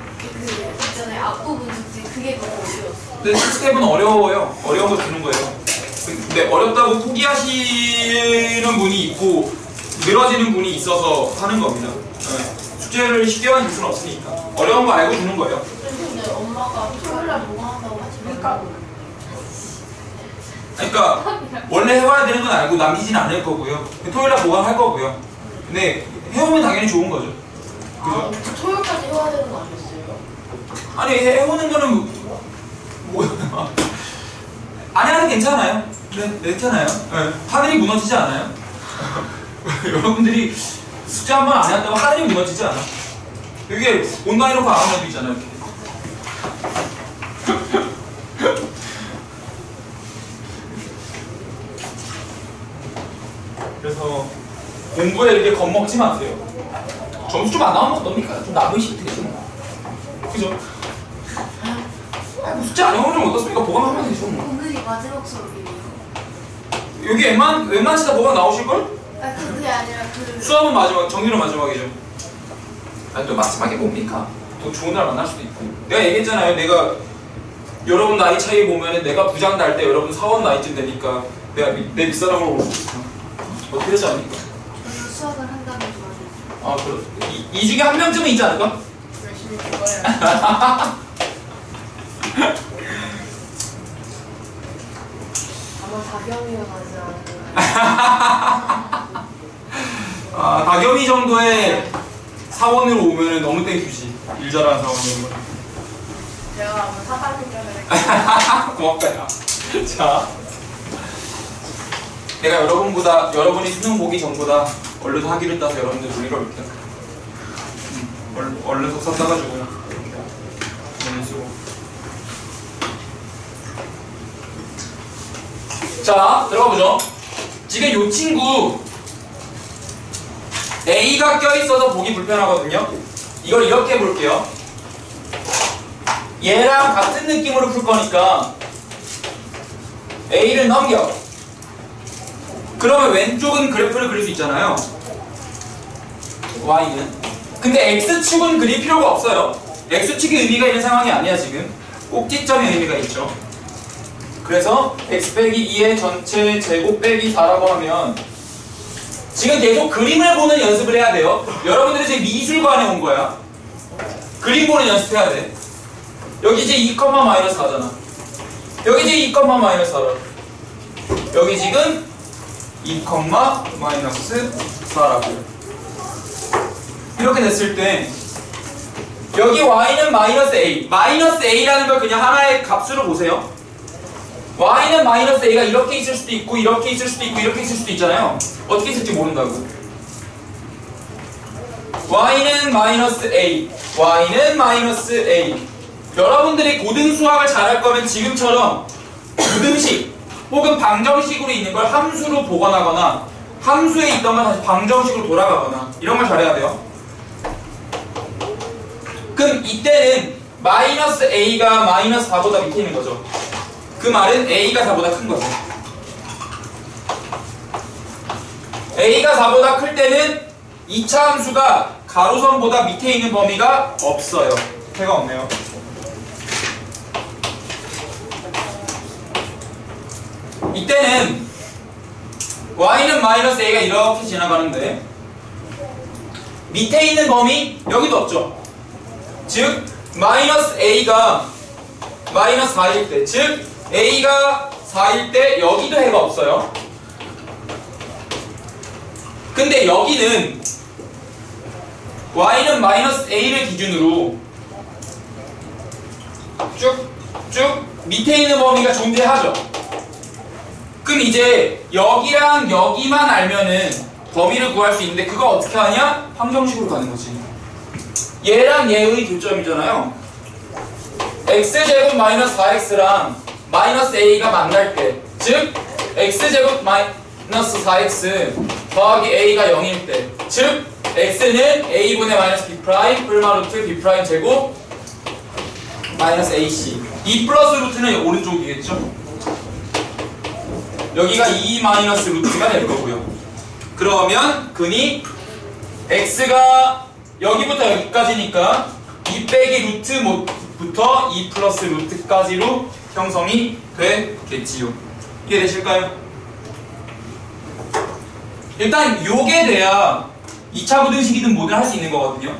있잖아요. 앞부분 숙제 그게 너무 어려웠어. 근데 스텝은 어려워요. 어려운 거 주는 거예요. 근데 어렵다고 포기하시는 분이 있고 늘어지는 분이 있어서 하는 겁니다. 네. 숙제를 쉽게 하는 수는 없으니까 어려운 거 알고 주는 거예요. 근데 엄마가 토요일날 뭐 한다고 하지 말라고. 그러니까 원래 해와야 되는 건 알고 남기진 않을 거고요. 토요일날 보강할 거고요. 근데 해오면 당연히 좋은 거죠. 아, 그죠? 토요일까지 해야 되는 거 아니었어요? 아니 해오는 거는 뭐 안 해도 괜찮아요. 네, 괜찮아요. 네. 하늘이 무너지지 않아요. 여러분들이 숙제 한 번 안 해왔다고 하늘이 무너지지 않아. 이게 온라인으로 안 하는 애도 있잖아요. 이렇게. 그래서 공부에 이렇게 겁먹지 마세요. 점수 좀 안 나오면 어떡합니까? 좀 나쁘시면 되죠. 그죠? 숙제 안 해오면 좀 어떻습니까? 보강하면 되죠. 뭐. 오늘이 마지막 수업이에요. 여기 웬만치 다 보강 나오실걸? 아 그게 아니라 그 수업은 마지막, 정리는 마지막이죠. 아니 또 마지막에 뭡니까? 더 좋은 날 만날 수도 있고. 내가 얘기했잖아요. 내가 여러분 나이 차이 보면은 내가 부장 달 때 여러분 사원 나이쯤 되니까 내가 내 윗사람으로 올 수 있어. 어떻게 되지 않습니까? 저는 수학을 한다는 말이죠. 아 그렇. 이 중에 한 명쯤은 있지 않을까? 열심히 죽어요. 아마 다경이어가지 않을까요? 아 박영희 정도의 사원으로 오면은 너무 땡큐지. 일 잘하는 사원으로. 제가 아마 사장님 때문에 고맙다 야. 자 내가 여러분이 수능 보기 전보다 얼른 학위를 따서 여러분들 놀리러 올게요. 얼른 석사 따가지고 얼른 쓰고. 자 들어가 보죠. 지금 요 친구 A가 껴있어서 보기 불편하거든요. 이걸 이렇게 볼게요. 얘랑 같은 느낌으로 풀 거니까 A를 넘겨. 그러면 왼쪽은 그래프를 그릴 수 있잖아요. Y는. 근데 X축은 그릴 필요가 없어요. X축이 의미가 있는 상황이 아니야 지금. 꼭지점이 의미가 있죠. 그래서 X 빼기 2의 전체 제곱 빼기 4라고 하면 지금 계속 그림을 보는 연습을 해야 돼요. 여러분들이 지금 미술관에 온 거야. 그림 보는 연습해야 돼. 여기 이제 2, 마이너스 4잖아. 여기 이제 2, 마이너스 4라. 여기 지금 2, 마이너스 4라고요. 이렇게 됐을 때 여기 y는 마이너스 a. 마이너스 a라는 걸 그냥 하나의 값으로 보세요. y는 마이너스 a가 이렇게 있을 수도 있고 이렇게 있을 수도 있고 이렇게 있을 수도 있잖아요. 어떻게 있을지 모른다고. y는 마이너스 a. y는 마이너스 a. 여러분들이 고등 수학을 잘할 거면 지금처럼 부등식 혹은 방정식으로 있는 걸 함수로 보관하거나 함수에 있던 걸 다시 방정식으로 돌아가거나 이런 걸 잘해야 돼요. 그럼 이때는 마이너스 a가 마이너스 4보다 밑에 있는 거죠. 그 말은 a가 4보다 큰 거죠. a가 4보다 클 때는 2차 함수가 가로선보다 밑에 있는 범위가 없어요. 해가 없네요. 이때는 y는 마이너스 a가 이렇게 지나가는데 밑에 있는 범위 여기도 없죠. 즉 마이너스 a가 마이너스 4일 때, 즉 a가 4일 때 여기도 해가 없어요. 근데 여기는 y는 마이너스 a를 기준으로 쭉 밑에 있는 범위가 존재하죠. 그럼 이제 여기랑 여기만 알면은 범위를 구할 수 있는데 그거 어떻게 하냐? 함정식으로 가는 거지. 얘랑 얘의 교점이잖아요. x제곱 마이너스 4x랑 마이너스 a가 만날 때, 즉 x제곱 마이너스 4x 더하기 a가 0일 때, 즉 x는 a분의 마이너스 b 프라임 뿔마 루트 b 프라임 제곱 마이너스 ac. 이 플러스 루트는 오른쪽이겠죠? 여기가 2 마이너스 루트가 될 거고요. 그러면 근이 x가 여기부터 여기까지니까 2 빼기 루트부터 2 플러스 루트까지로 형성이 되겠지요. 이해되실까요? 일단 요게 돼야 2차 부등식이든 뭐든 할 수 있는 거거든요.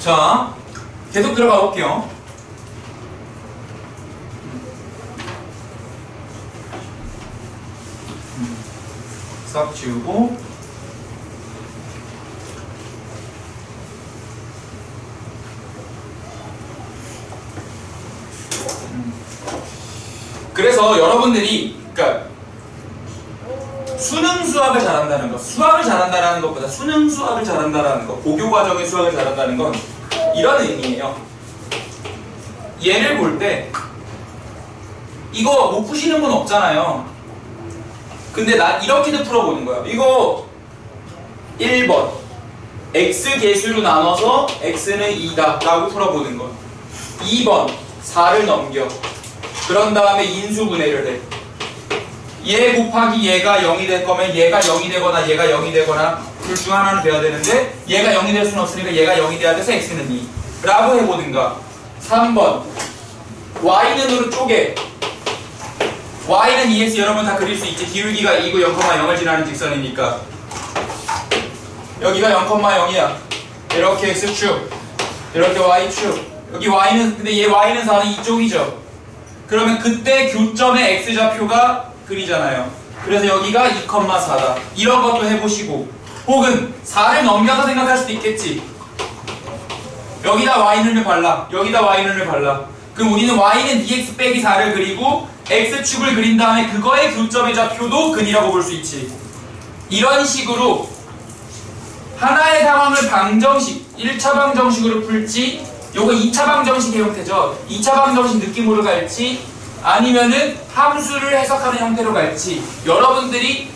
자, 계속 들어가 볼게요. 싹 지우고. 그래서 여러분들이, 그러니까 수능 수학을 잘한다는 것, 수학을 잘한다는 것보다 수능 수학을 잘한다는 것, 고교 과정의 수학을 잘한다는 건 이런 의미예요. 얘를 볼 때 이거 못 푸시는 분 없잖아요. 근데 난 이렇게도 풀어보는 거야. 이거 1번 x 개수로 나눠서 x는 2다 라고 풀어보는 거. 2번 4를 넘겨. 그런 다음에 인수분해를 해. 얘 곱하기 얘가 0이 될 거면 얘가 0이 되거나 얘가 0이 되거나 둘 중 하나는 돼야 되는데 얘가 0이 될 수는 없으니까 얘가 0이 돼야 돼서 x는 2 라고 해보든가. 3번 y는으로 쪼개. y는 2x 여러분 다 그릴 수 있지. 기울기가 2고 0,0을 지나는 직선이니까 여기가 0,0이야. 이렇게 x축 이렇게 y축. 여기 y는 근데 얘 y는 4는 이쪽이죠. 그러면 그때 교점의 x좌표가 그리잖아요. 그래서 여기가 2,4다. 이런 것도 해보시고, 혹은 4를 넘겨서 생각할 수도 있겠지. 여기다 y는을 발라. 여기다 y는을 발라. 그럼 우리는 y는 dx 빼기 4를 그리고 x축을 그린 다음에 그거의 교점의 좌표도 근이라고 볼 수 있지. 이런 식으로 하나의 상황을 방정식, 1차 방정식으로 풀지, 요거 2차 방정식의 형태죠. 2차 방정식 느낌으로 갈지 아니면은 함수를 해석하는 형태로 갈지 여러분들이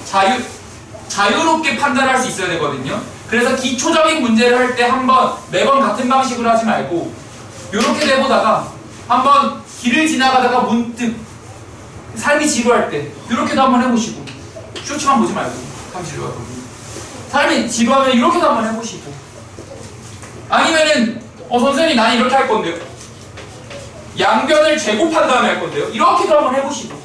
자유롭게 판단할 수 있어야 되거든요. 그래서 기초적인 문제를 할 때 한번 매번 같은 방식으로 하지 말고 요렇게 내보다가 한번 길을 지나가다가 문득 삶이 지루할 때 요렇게도 한번 해보시고, 쇼츠만 보지 말고 삶이 지루하고 삶이 지루하면 이렇게도 한번 해보시고, 아니면은 선생님 나는 이렇게 할 건데요. 양변을 제곱한 다음에 할 건데요. 이렇게도 한번 해보시고.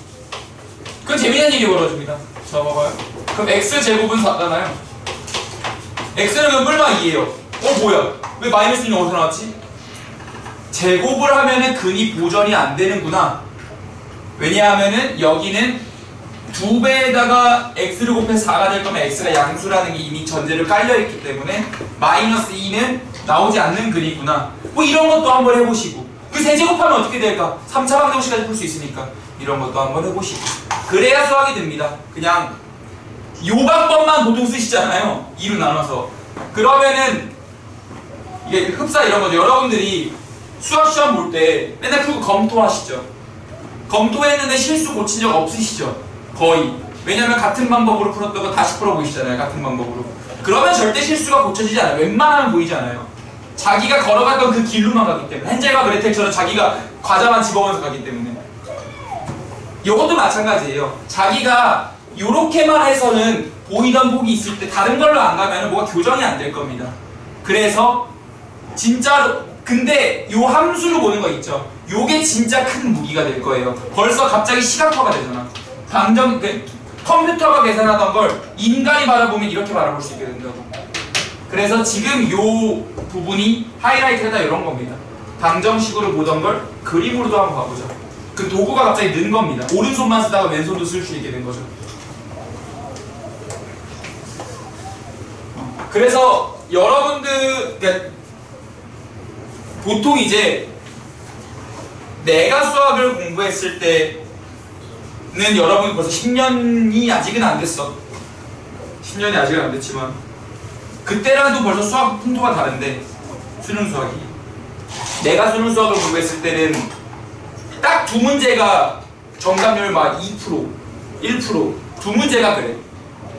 그건 재미있는 일이 벌어집니다. 자, 봐봐요. 그럼 x제곱은 4잖아요. x는 그럼 뿔마 2예요. 뭐야? 왜 마이너스 1이 어디서 나왔지? 제곱을 하면은 근이 보전이 안 되는구나. 왜냐하면은 여기는 2배에다가 x를 곱해서 4가 될 거면 x가 양수라는 게 이미 전제로 깔려있기 때문에 마이너스 2는 나오지 않는 글이 있구나. 뭐 이런 것도 한번 해보시고, 그 세제곱하면 어떻게 될까? 3차 방정식까지 풀 수 있으니까 이런 것도 한번 해보시고. 그래야 수학이 됩니다. 그냥 요 방법만 보통 쓰시잖아요. 2로 나눠서. 그러면은 이게 흡사 이런 거죠. 여러분들이 수학 시험 볼 때 맨날 풀고 검토하시죠. 검토했는데 실수 고친 적 없으시죠? 거의. 왜냐면 같은 방법으로 풀었다고 다시 풀어보시잖아요. 같은 방법으로. 그러면 절대 실수가 고쳐지지 않아요. 웬만하면 보이잖아요. 자기가 걸어갔던 그 길로만 가기 때문에. 헨젤과 그레텔처럼 자기가 과자만 집어오면서 가기 때문에. 이것도 마찬가지예요. 자기가 요렇게만 해서는 보이던 폭이 있을 때 다른 걸로 안 가면 뭐가 교정이 안 될 겁니다. 그래서 진짜로, 근데 요 함수로 보는 거 있죠. 요게 진짜 큰 무기가 될 거예요. 벌써 갑자기 시각화가 되잖아. 컴퓨터가 계산하던 걸 인간이 바라보면 이렇게 바라볼 수 있게 된다고. 그래서 지금 요 부분이 하이라이트가 이런 겁니다. 방정식으로 보던 걸 그림으로도 한번 가보자. 그 도구가 갑자기 는 겁니다. 오른손만 쓰다가 왼손도 쓸 수 있게 된 거죠. 그래서 여러분들, 그러니까 보통 이제 내가 수학을 공부했을 때는 여러분이 벌써 10년이 아직은 안 됐어. 10년이 아직은 안 됐지만 그때랑도 벌써 수학 풍토가 다른데, 수능 수학이. 내가 수능 수학을 공부했을 때는 딱 두 문제가 정답률 막 2%, 1%, 두 문제가 그래.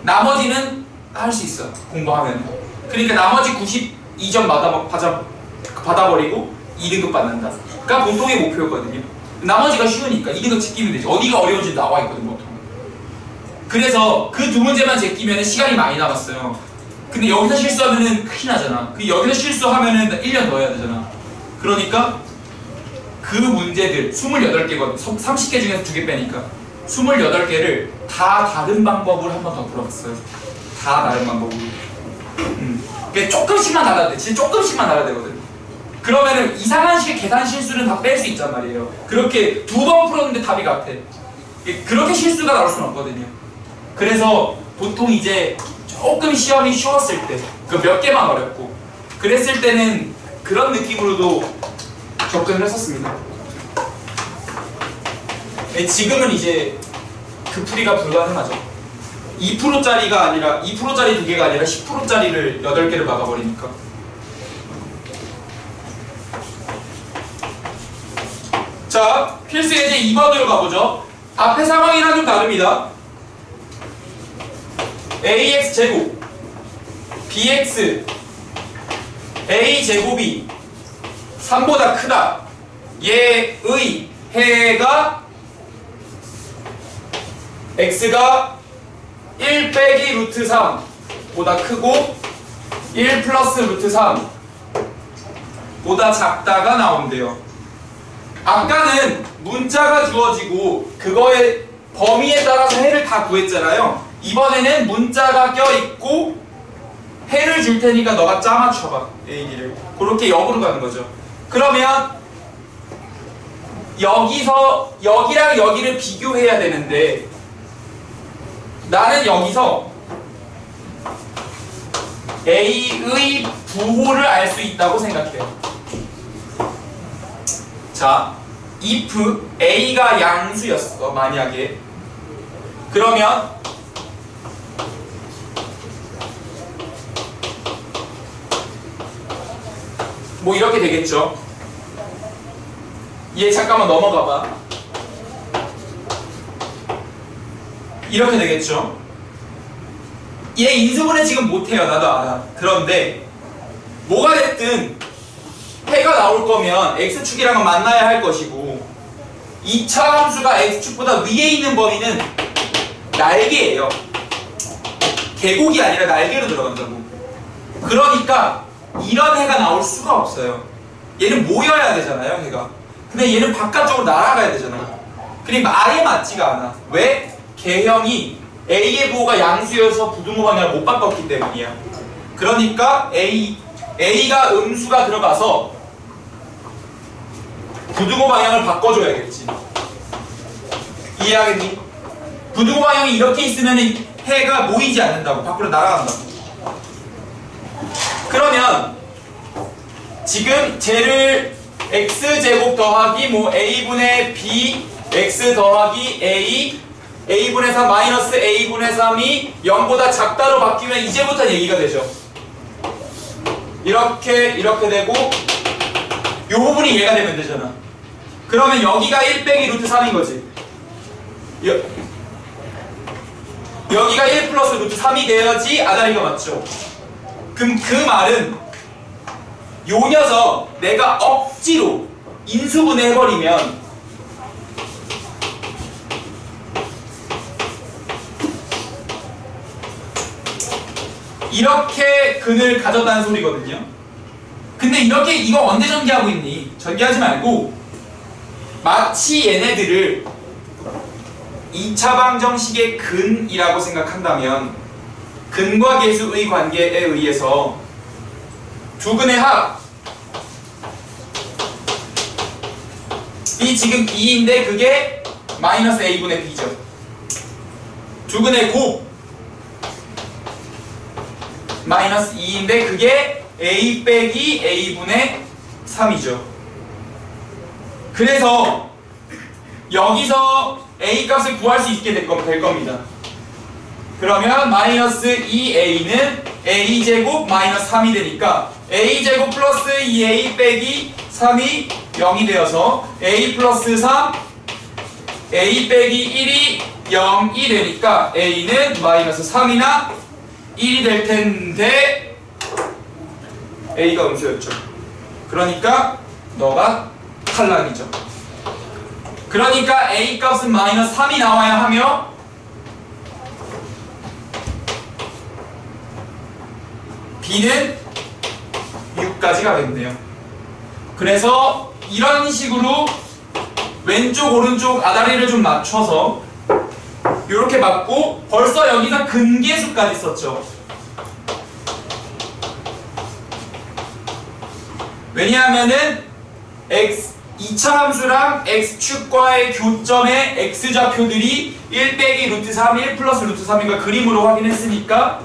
나머지는 할 수 있어, 공부하면. 그러니까 나머지 92점 받아버리고 2등급 받는다. 그러니까 보통의 목표였거든요. 나머지가 쉬우니까 2등급 제끼면 되지. 어디가 어려운지 나와 있거든, 보통. 그래서 그 두 문제만 제끼면 시간이 많이 남았어요. 근데 여기서 실수하면은 큰일 나잖아. 여기서 실수하면은 1년 더 해야 되잖아. 그러니까 그 문제들 28개거든. 30개 중에서 2개 빼니까 28개를 다 다른 방법으로 한 번 더 풀어봤어요. 다 다른 방법으로. 그게 조금씩만 달아야 돼. 진짜 조금씩만 달아야 되거든. 그러면은 이상한 식의 계산 실수는 다 뺄 수 있단 말이에요. 그렇게 2번 풀었는데 답이 같아. 그렇게 실수가 나올 수는 없거든요. 그래서 보통 이제 조금 시험이 쉬웠을 때, 그 몇 개만 어렵고 그랬을 때는 그런 느낌으로도 접근을 했었습니다. 지금은 이제 그 풀이가 불가능하죠. 2%짜리가 아니라 2%짜리 2개가 아니라 10%짜리를 8개를 막아버리니까. 자, 필수 예제 2번으로 가보죠. 앞에 상황이랑 좀 다릅니다. ax 제곱 bx a 제곱이 3보다 크다. 얘의 해가 x가 1 빼기 루트 3보다 크고 1 플러스 루트 3보다 작다가 나온대요. 아까는 문자가 주어지고 그거의 범위에 따라서 해를 다 구했잖아요. 이번에는 문자가 껴있고 해를 줄 테니까 너가 짜맞춰봐. A,B를 그렇게 역으로 가는 거죠. 그러면 여기서 여기랑 여기를 비교해야 되는데 나는 여기서 A의 부호를 알 수 있다고 생각해요. 자, if A가 양수였어, 만약에. 그러면 뭐 이렇게 되겠죠. 얘 잠깐만 넘어가봐. 이렇게 되겠죠. 얘 인수분해 지금 못해요. 나도 알아. 그런데 뭐가 됐든 해가 나올 거면 x축이랑은 만나야 할 것이고 2차 함수가 x축보다 위에 있는 범위는 날개예요. 계곡이 아니라 날개로 들어간다고. 그러니까 이런 해가 나올 수가 없어요. 얘는 모여야 되잖아요, 해가. 근데 얘는 바깥쪽으로 날아가야 되잖아요. 그러니까 아예 맞지가 않아. 왜? 개형이 A의 부호가 양수여서 부등호 방향을 못 바꿨기 때문이야. 그러니까 A가 음수가 들어가서 부등호 방향을 바꿔줘야겠지. 이해하겠니? 부등호 방향이 이렇게 있으면 해가 모이지 않는다고. 밖으로 날아간다고. 그러면 지금 쟤를 x제곱 더하기 뭐 a분의 b x 더하기 a분의 3 마이너스 a분의 3이 0보다 작다로 바뀌면 이제부터 얘기가 되죠. 이렇게 되고 요 부분이 얘가 되면 되잖아. 그러면 여기가 1 빼기 루트 3인 거지. 여기가 1 플러스 루트 3이 돼야지 아다리가 맞죠. 그럼 그 말은 요 녀석 내가 억지로 인수분해 해버리면 이렇게 근을 가졌다는 소리거든요. 근데 이렇게 이거 언제 전개하고 있니? 전개하지 말고 마치 얘네들을 2차 방정식의 근이라고 생각한다면 근과 계수의 관계에 의해서 두 근의 합 이 지금 2인데 그게 마이너스 a분의 b죠. 두 근의 곱 마이너스 2인데 그게 a 빼기 a분의 3이죠. 그래서 여기서 a 값을 구할 수 있게 될 겁니다. 그러면 마이너스 2a는 a제곱 마이너스 3이 되니까 a제곱 플러스 2a 빼기 3이 0이 되어서 a 플러스 3 a 빼기 1이 0이 되니까 a는 마이너스 3이나 1이 될 텐데 a가 음수였죠. 그러니까 너가 탈락이죠. 그러니까 a 값은 마이너스 3이 나와야 하며 b는 6까지 가겠네요. 그래서 이런 식으로 왼쪽 오른쪽 아다리를 좀 맞춰서 이렇게 맞고 벌써 여기서 근계수까지 썼죠. 왜냐하면은 x 2차 함수랑 x축과의 교점의 x좌표들이 1 빼기 루트 3, 1 플러스 루트 3인가 그림으로 확인했으니까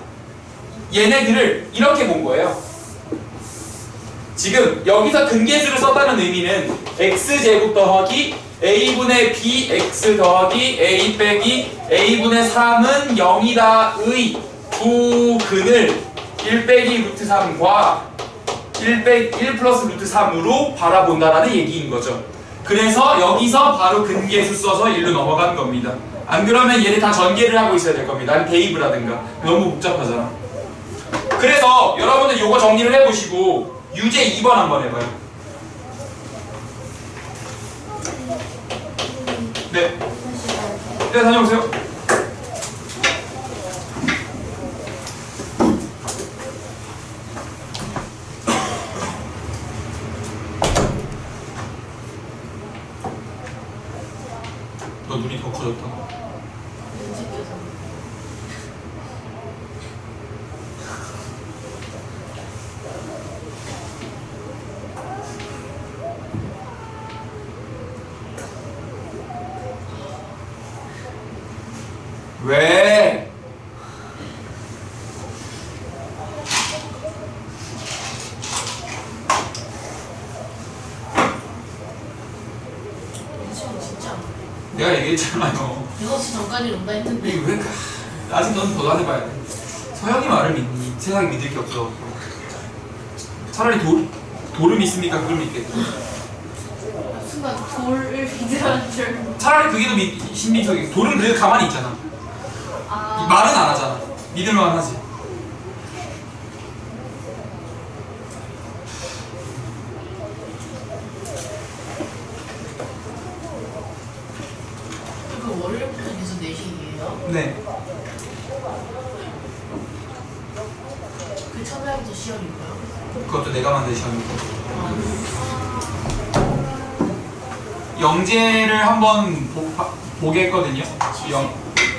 얘네들을 이렇게 본 거예요. 지금 여기서 근계수를 썼다는 의미는 x제곱 더하기 a분의 bx 더하기 a 빼기 a분의 3은 0이다의 두 근을 1 빼기 루트 3과 1 플러스 루트 3으로 바라본다라는 얘기인 거죠. 그래서 여기서 바로 근계수 써서 1로 넘어간 겁니다. 안 그러면 얘를 다 전개를 하고 있어야 될 겁니다. 아니면 대입을 하든가. 너무 복잡하잖아. 그래서 여러분들 요거 정리를 해보시고 유제 2번 한번 해봐요. 네. 네, 다녀오세요. 너 눈이 더 커졌다. 왜? 진짜 내가 얘기했잖아요. 6시 전까지 온다 했는데 이게 왜 아직 넌 더 해봐야 돼. 서영이 말을 믿니? 세상에 믿을 게 없어. 차라리 돌을 믿습니까? 그걸 믿겠다. 순간 돌을 믿으라는 줄. 차라리 그게 더 신빙성이. 돌은 그래도 가만히 있잖아. 말은 안 하잖아. 믿을만 하지. 그 월요일부터 계속 4시예요? 네. 그 첫날부터 시험인가요? 그것도 내가 만든 시험이고. 영재를 한번 보게 했거든요.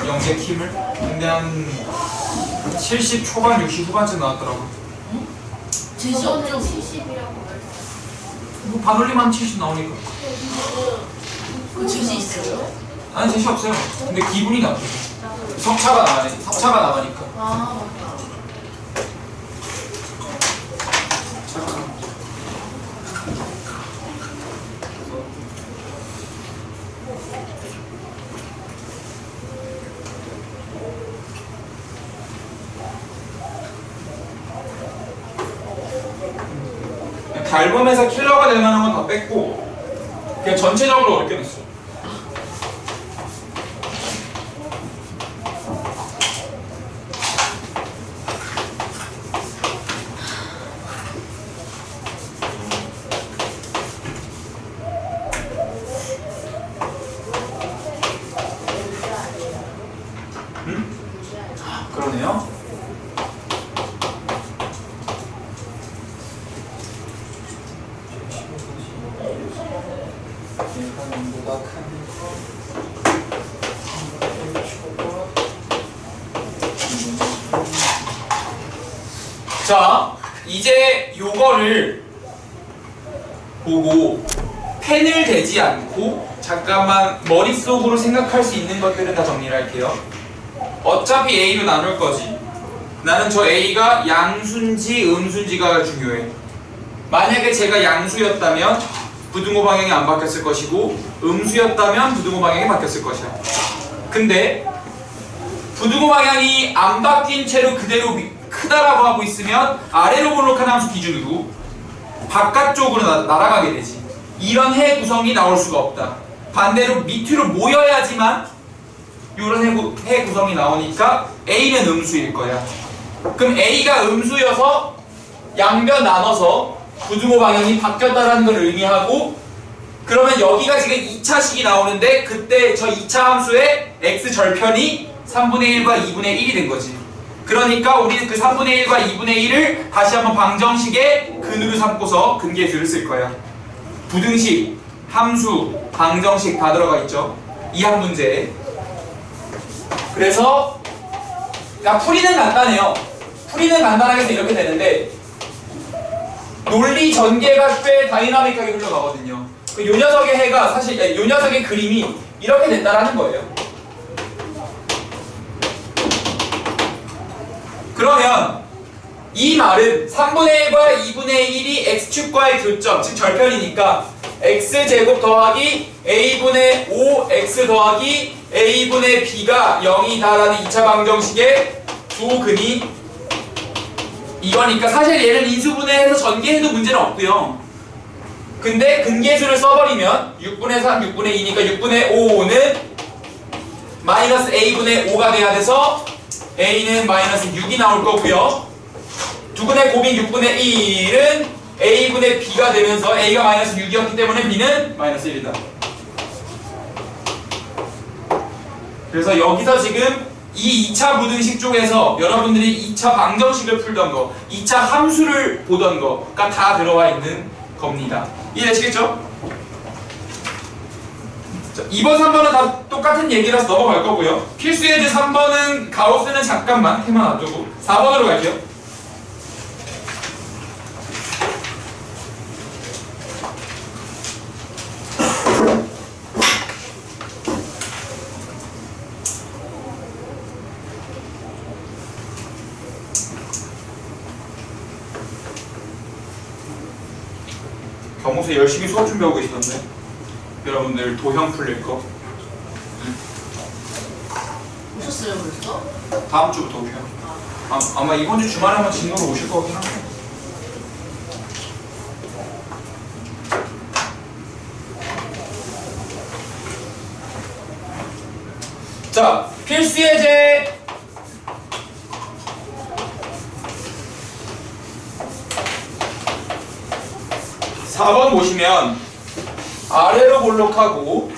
영재 킴을. 근데 한 70 초반, 60 후반쯤 나왔더라고. 제시 없죠? 70이라고 뭐 반올림하면 70 나오니까. 그 제시 있어요? 아니 제시 없어요. 근데 기분이 나쁘죠. 석차가 나가니까. 아 맞다. 달범에서 킬러가 될 만한 건 다 뺐고 그냥 전체적으로 어렵게 냈어. 응? 그러네요. 자, 이제 요거를 보고 펜을 대지 않고 잠깐만 머릿속으로 생각할 수 있는 것들은 다 정리를 할게요. 어차피 A로 나눌 거지. 나는 저 A가 양수인지 음수인지가 중요해. 만약에 제가 양수였다면 부등호 방향이 안 바뀌었을 것이고 음수였다면 부등호 방향이 바뀌었을 것이야. 근데 부등호 방향이 안 바뀐 채로 그대로 크다라고 하고 있으면 아래로 볼록한 함수 기준으로 바깥쪽으로 날아가게 되지. 이런 해 구성이 나올 수가 없다. 반대로 밑으로 모여야지만 이런 해 구성이 나오니까 A는 음수일 거야. 그럼 A가 음수여서 양변 나눠서 부등호 방향이 바뀌었다라는 걸 의미하고, 그러면 여기가 지금 2차식이 나오는데 그때 저 2차 함수의 x 절편이 3분의 1과 2분의 1이 된 거지. 그러니까 우리는 그 3분의 1과 2분의 1을 다시 한번 방정식의 근으로 삼고서 근계수를 쓸 거야. 부등식, 함수, 방정식 다 들어가 있죠. 이 한 문제에. 그래서 풀이는 간단해요. 풀이는 간단하게 해서 이렇게 되는데 논리 전개가 꽤 다이나믹하게 흘러가거든요. 요 녀석의 해가 사실 요 녀석의 그림이 이렇게 됐다라는 거예요. 그러면 이 말은 3분의 1과 2분의 1이 x축과의 교점, 즉 절편이니까 x제곱 더하기 a분의 5x 더하기 a분의 b가 0이다라는 2차 방정식의 두 근이 이거니까 사실 얘를 인수분해해서 전개해도 문제는 없고요. 근데 근계수를 써버리면 6분의 3, 6분의 2니까 6분의 5는 마이너스 a분의 5가 돼야 돼서 a는 마이너스 6이 나올 거고요. 두근의 곱인 6분의 1은 a분의 b가 되면서 a가 마이너스 6이었기 때문에 b는 마이너스 1이다. 그래서 여기서 지금 이 2차 부등식 쪽에서 여러분들이 2차 방정식을 풀던 거, 2차 함수를 보던 거가 다 들어와 있는 겁니다. 이해되시겠죠? 자, 2번, 3번은 다 똑같은 얘기라서 넘어갈 거고요. 필수 예제 3번은 가우스는 잠깐만 테만 놔두고 4번으로 갈게요. 겸호수 열심히 수업 준비하고 계시던데 여러분들 도형 풀릴 거 오셨어요 벌써? 다음 주부터 오셔요. 아마 이번 주 주말에 한번 진도로 오실 것 같긴 한데. 자, 필수 예제 4번 보시면 아래로 볼록하고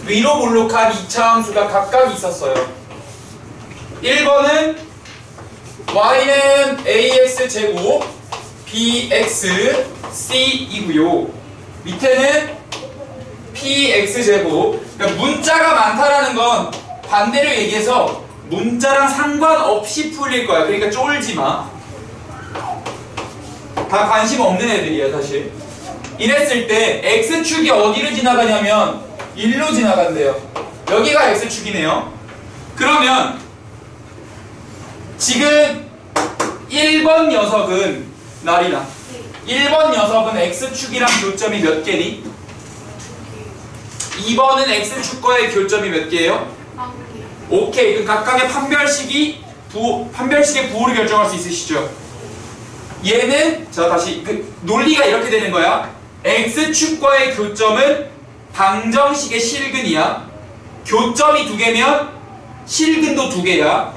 위로 볼록한 2차 함수가 각각 있었어요. 1번은 y는 ax제곱 bxc이고요. 밑에는 px제곱. 그러니까 문자가 많다라는 건 반대로 얘기해서 문자랑 상관없이 풀릴 거야. 그러니까 쫄지 마. 다 관심 없는 애들이에요 사실. 이랬을 때 x축이 어디를 지나가냐면 1로 지나간대요. 여기가 x축이네요. 그러면 지금 1번 녀석은 나리나 1번 녀석은 x축이랑 교점이 몇 개니? 2번은 x축과의 교점이 몇 개예요? 오케이. 그럼 각각의 판별식의 부호를 결정할 수 있으시죠? 얘는 자 다시 논리가 이렇게 되는 거야. x축과의 교점은 방정식의 실근이야. 교점이 2개면 실근도 2개야.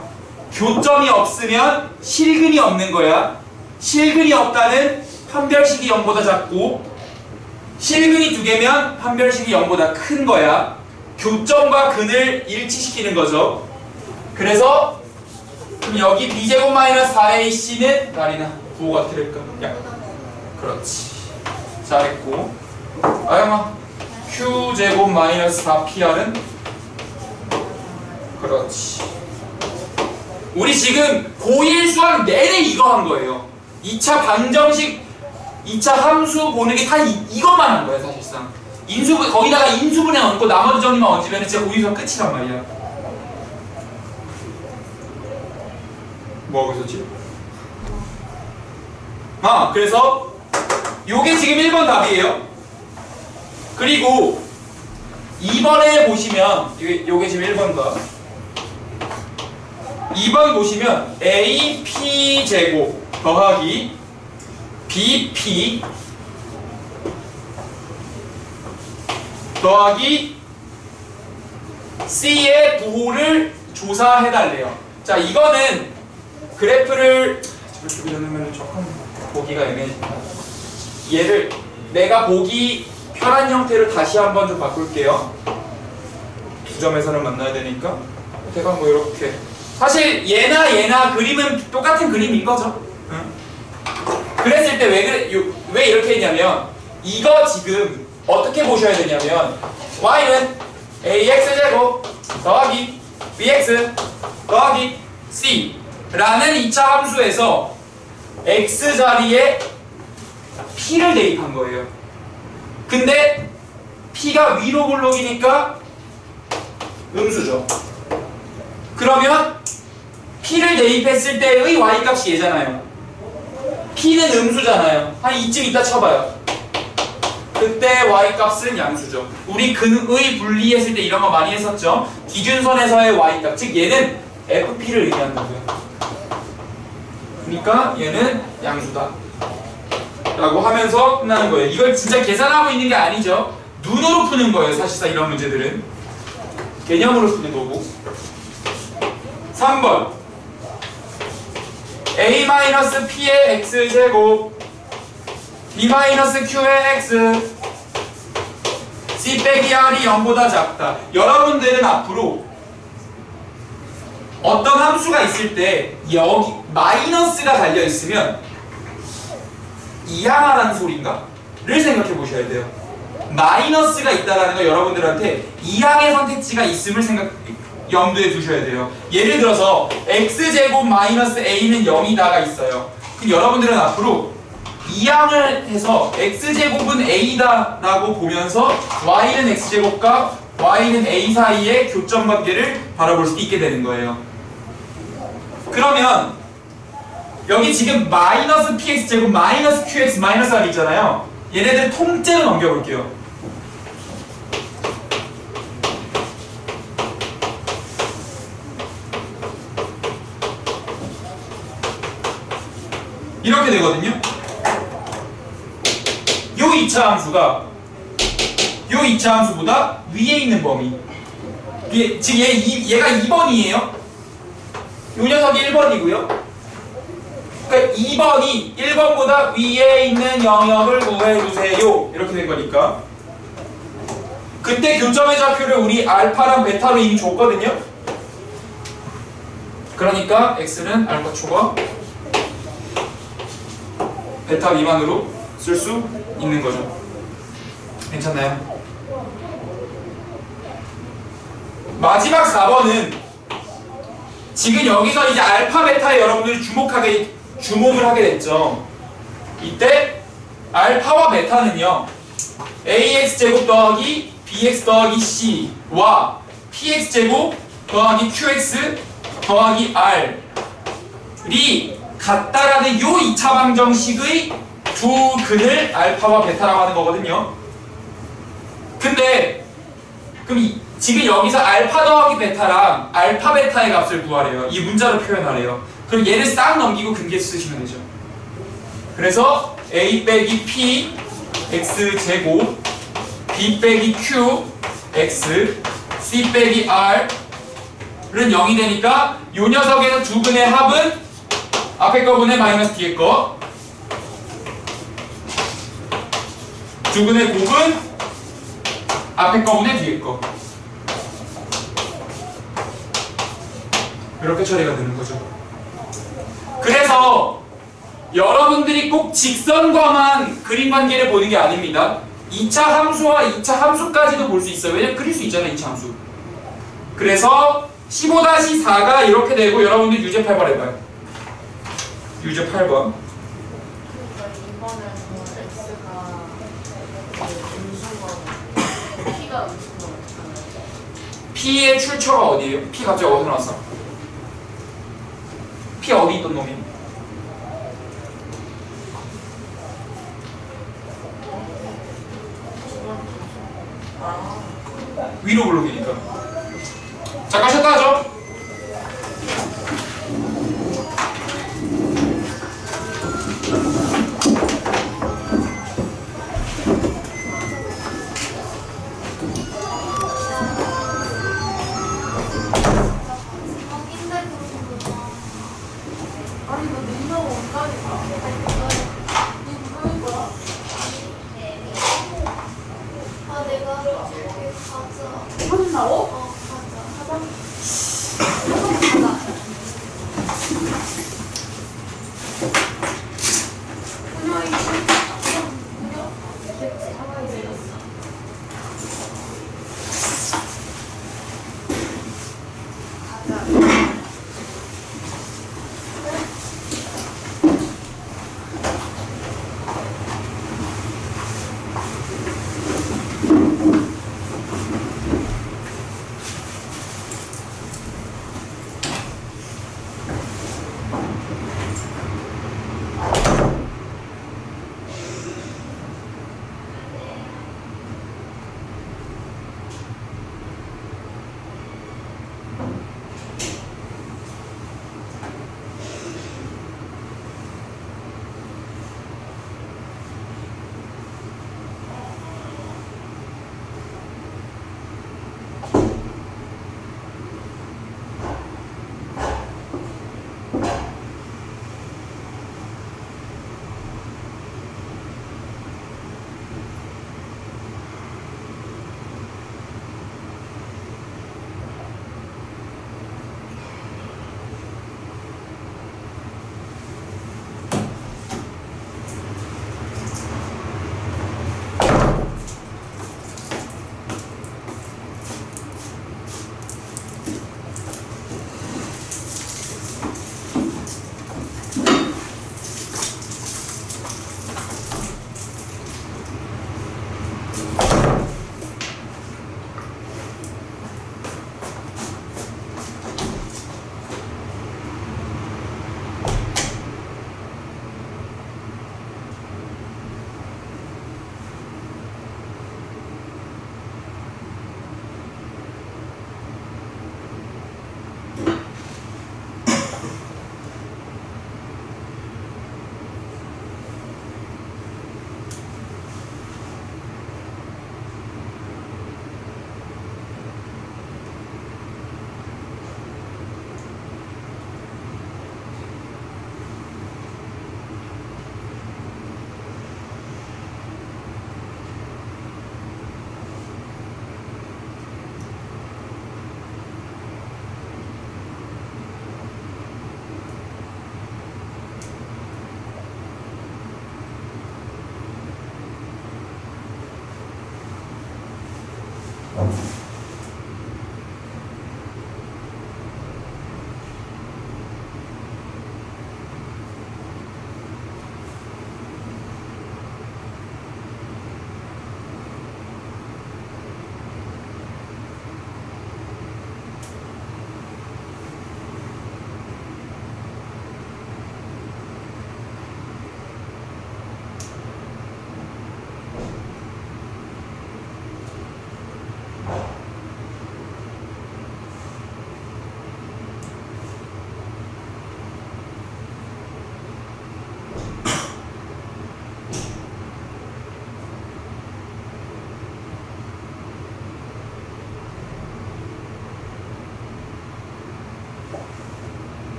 교점이 없으면 실근이 없는 거야. 실근이 없다는 판별식이 0보다 작고 실근이 2개면 판별식이 0보다 큰 거야. 교점과 근을 일치시키는 거죠. 그래서 그럼 여기 b제곱 마이너스 4ac는 나리나 부호가 틀릴까? 야, 그렇지. 잘했고. 아영아, q제곱 마이너스 4pr은 그렇지. 우리 지금 고1 수학 내내 이거 한 거예요. 2차 방정식, 2차 함수 보는 게 다 이것만 한 거예요 사실상. 거기다가 인수분해 얹고 나머지 정리만 얹으면 진짜 고1 수학 끝이란 말이야. 뭐하고 있었지? 그래서 요게 지금 1번 답이에요. 그리고 2번에 보시면 요게 지금 1번 답. 2번 보시면 ap제곱 더하기 bp 더하기 c의 부호를 조사해달래요. 자, 이거는 그래프를 저렇게 그려놓으면 조금 보기가 애매해진다. 얘를 내가 보기 편한 형태로 다시 한번 좀 바꿀게요. 두 점에서는 만나야 되니까 대강 뭐 이렇게. 사실 얘나 그림은 똑같은 그림인 거죠. 응? 그랬을 때 왜 이렇게 했냐면 이거 지금 어떻게 보셔야 되냐면 y는 ax제곱 더하기 bx 더하기 c 라는 2차 함수에서 x 자리에 p를 대입한 거예요. 근데 p가 위로 볼록이니까 음수죠. 그러면 p를 대입했을 때의 y값이 얘잖아요. p는 음수잖아요. 한 이쯤 이따 쳐봐요. 그때 y값은 양수죠. 우리 근의 분리했을 때 이런 거 많이 했었죠. 기준선에서의 y값, 즉 얘는 fp를 의미한다고요. 그러니까 얘는 양수다 라고 하면서 끝나는 거예요. 이걸 진짜 계산하고 있는 게 아니죠. 눈으로 푸는 거예요. 사실상 이런 문제들은 개념으로 푸는 거고. 3번 a-p의 x제곱 b-q의 x c 빼기 r이 0보다 작다. 여러분들은 앞으로 어떤 함수가 있을 때 여기 마이너스가 달려있으면 이항하라는 소린가? 를 생각해 보셔야 돼요. 마이너스가 있다라는 거 여러분들한테 이항의 선택지가 있음을 염두에 두셔야 돼요. 예를 들어서 x제곱 마이너스 a는 0이다가 있어요. 그럼 여러분들은 앞으로 이항을 해서 x제곱은 a다 라고 보면서 y는 x제곱과 y는 a 사이의 교점 관계를 바라볼 수 있게 되는 거예요. 그러면 여기 지금 마이너스 px제곱 마이너스 qx 마이너스 r 있잖아요. 얘네들 통째로 넘겨볼게요. 이렇게 되거든요. 요 2차 함수가 요 2차 함수보다 위에 있는 범위. 즉 얘가 2번이에요. 요 녀석이 1번이고요. 그러니까 2번이 1번보다 위에 있는 영역을 구해주세요. 이렇게 된 거니까. 그때 교점의 좌표를 우리 알파랑 베타로 이미 줬거든요. 그러니까 x는 알파 초과 베타 미만으로 쓸 수 있는 거죠. 괜찮나요? 마지막 4번은 지금 여기서 이제 알파 베타에 여러분들이 주목을 하게 됐죠. 이때 알파와 베타는요 ax제곱 더하기 bx 더하기 c와 px제곱 더하기 qx 더하기 r이 같다라는 요 2차 방정식의 두 근을 알파와 베타라고 하는 거거든요. 근데 그럼 지금 여기서 알파 더하기 베타랑 알파 베타의 값을 구하래요. 이 문자로 표현하래요. 그럼 얘를 싹 넘기고 근계 쓰시면 되죠. 그래서 a 빼기 p x제곱 b 빼기 q x c 빼기 r은 0이 되니까 요 녀석에서 두 근의 합은 앞에 거 분의 마이너스 뒤에 거. 두 근의 곱은 앞에 거 분의 뒤에 거. 이렇게 처리가 되는 거죠. 그래서 여러분들이 꼭 직선과만 그림 관계를 보는 게 아닙니다. 2차 함수와 2차 함수까지도 볼 수 있어요. 왜냐면 그릴 수 있잖아요, 2차 함수. 그래서 15-4가 이렇게 되고 여러분들 유제 8번 해봐요. 유제 8번. 그러니까 이번에는 x가 음수가 p가 음수가 P의 출처가 어디예요? P 갑자기 어디서 나왔어? P 어디 있던 놈이? 위로 블록이니까. 잠깐 쉬었다 하죠. 아니 너 능력 온다니까. 아 내가 저기 가자. 혼나고? 가자. 그냥 이거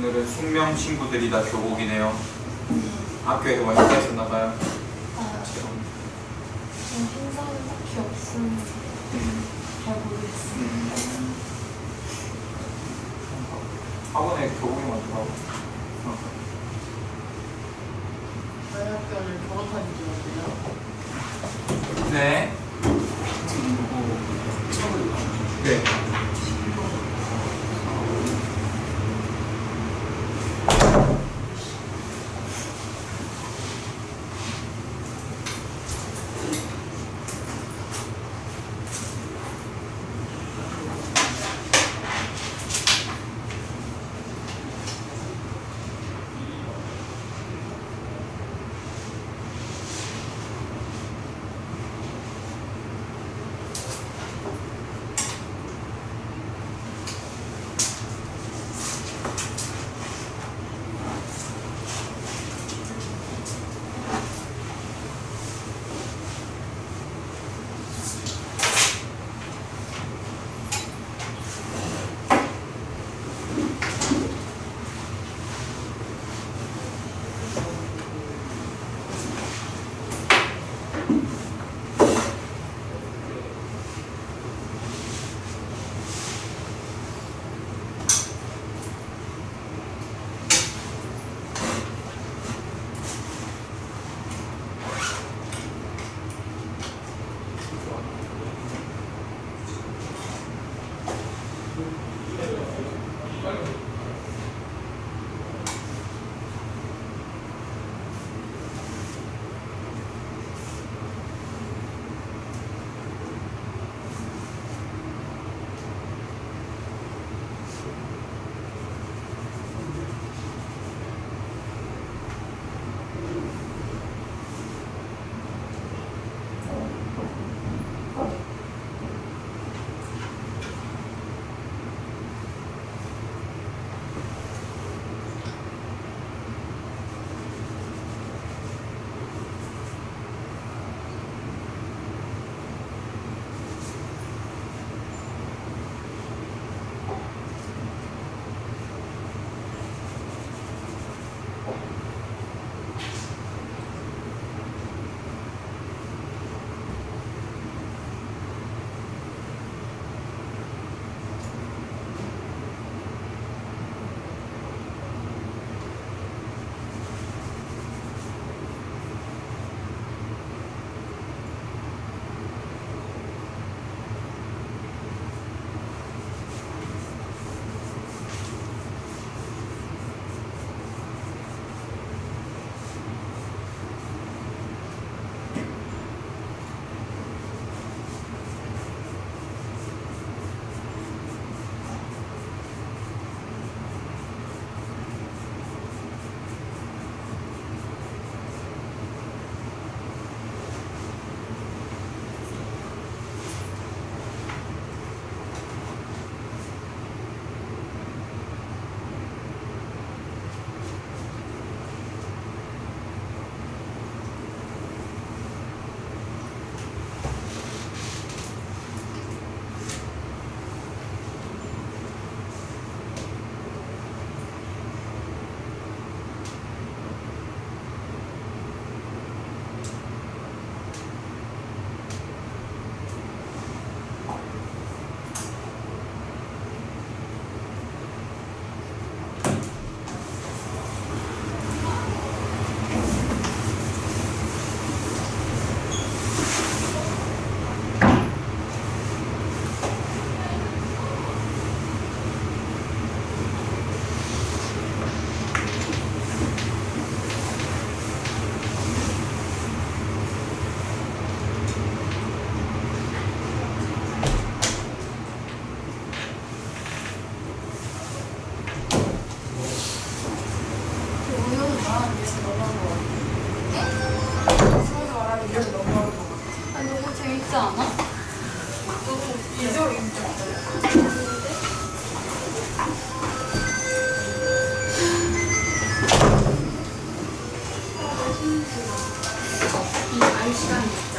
오늘은 숙명 친구들이 다 교복이네요. 학교에서 와이파이 했었나봐요. 전 흰색은 딱히 없으면 잘 모르겠어요. 학원에 교복이 많더라고. 저희 학교는 졸업한 지 어때요? 네. 네. 있지 않아? 비주얼 인정. 이 알 시간이 있자.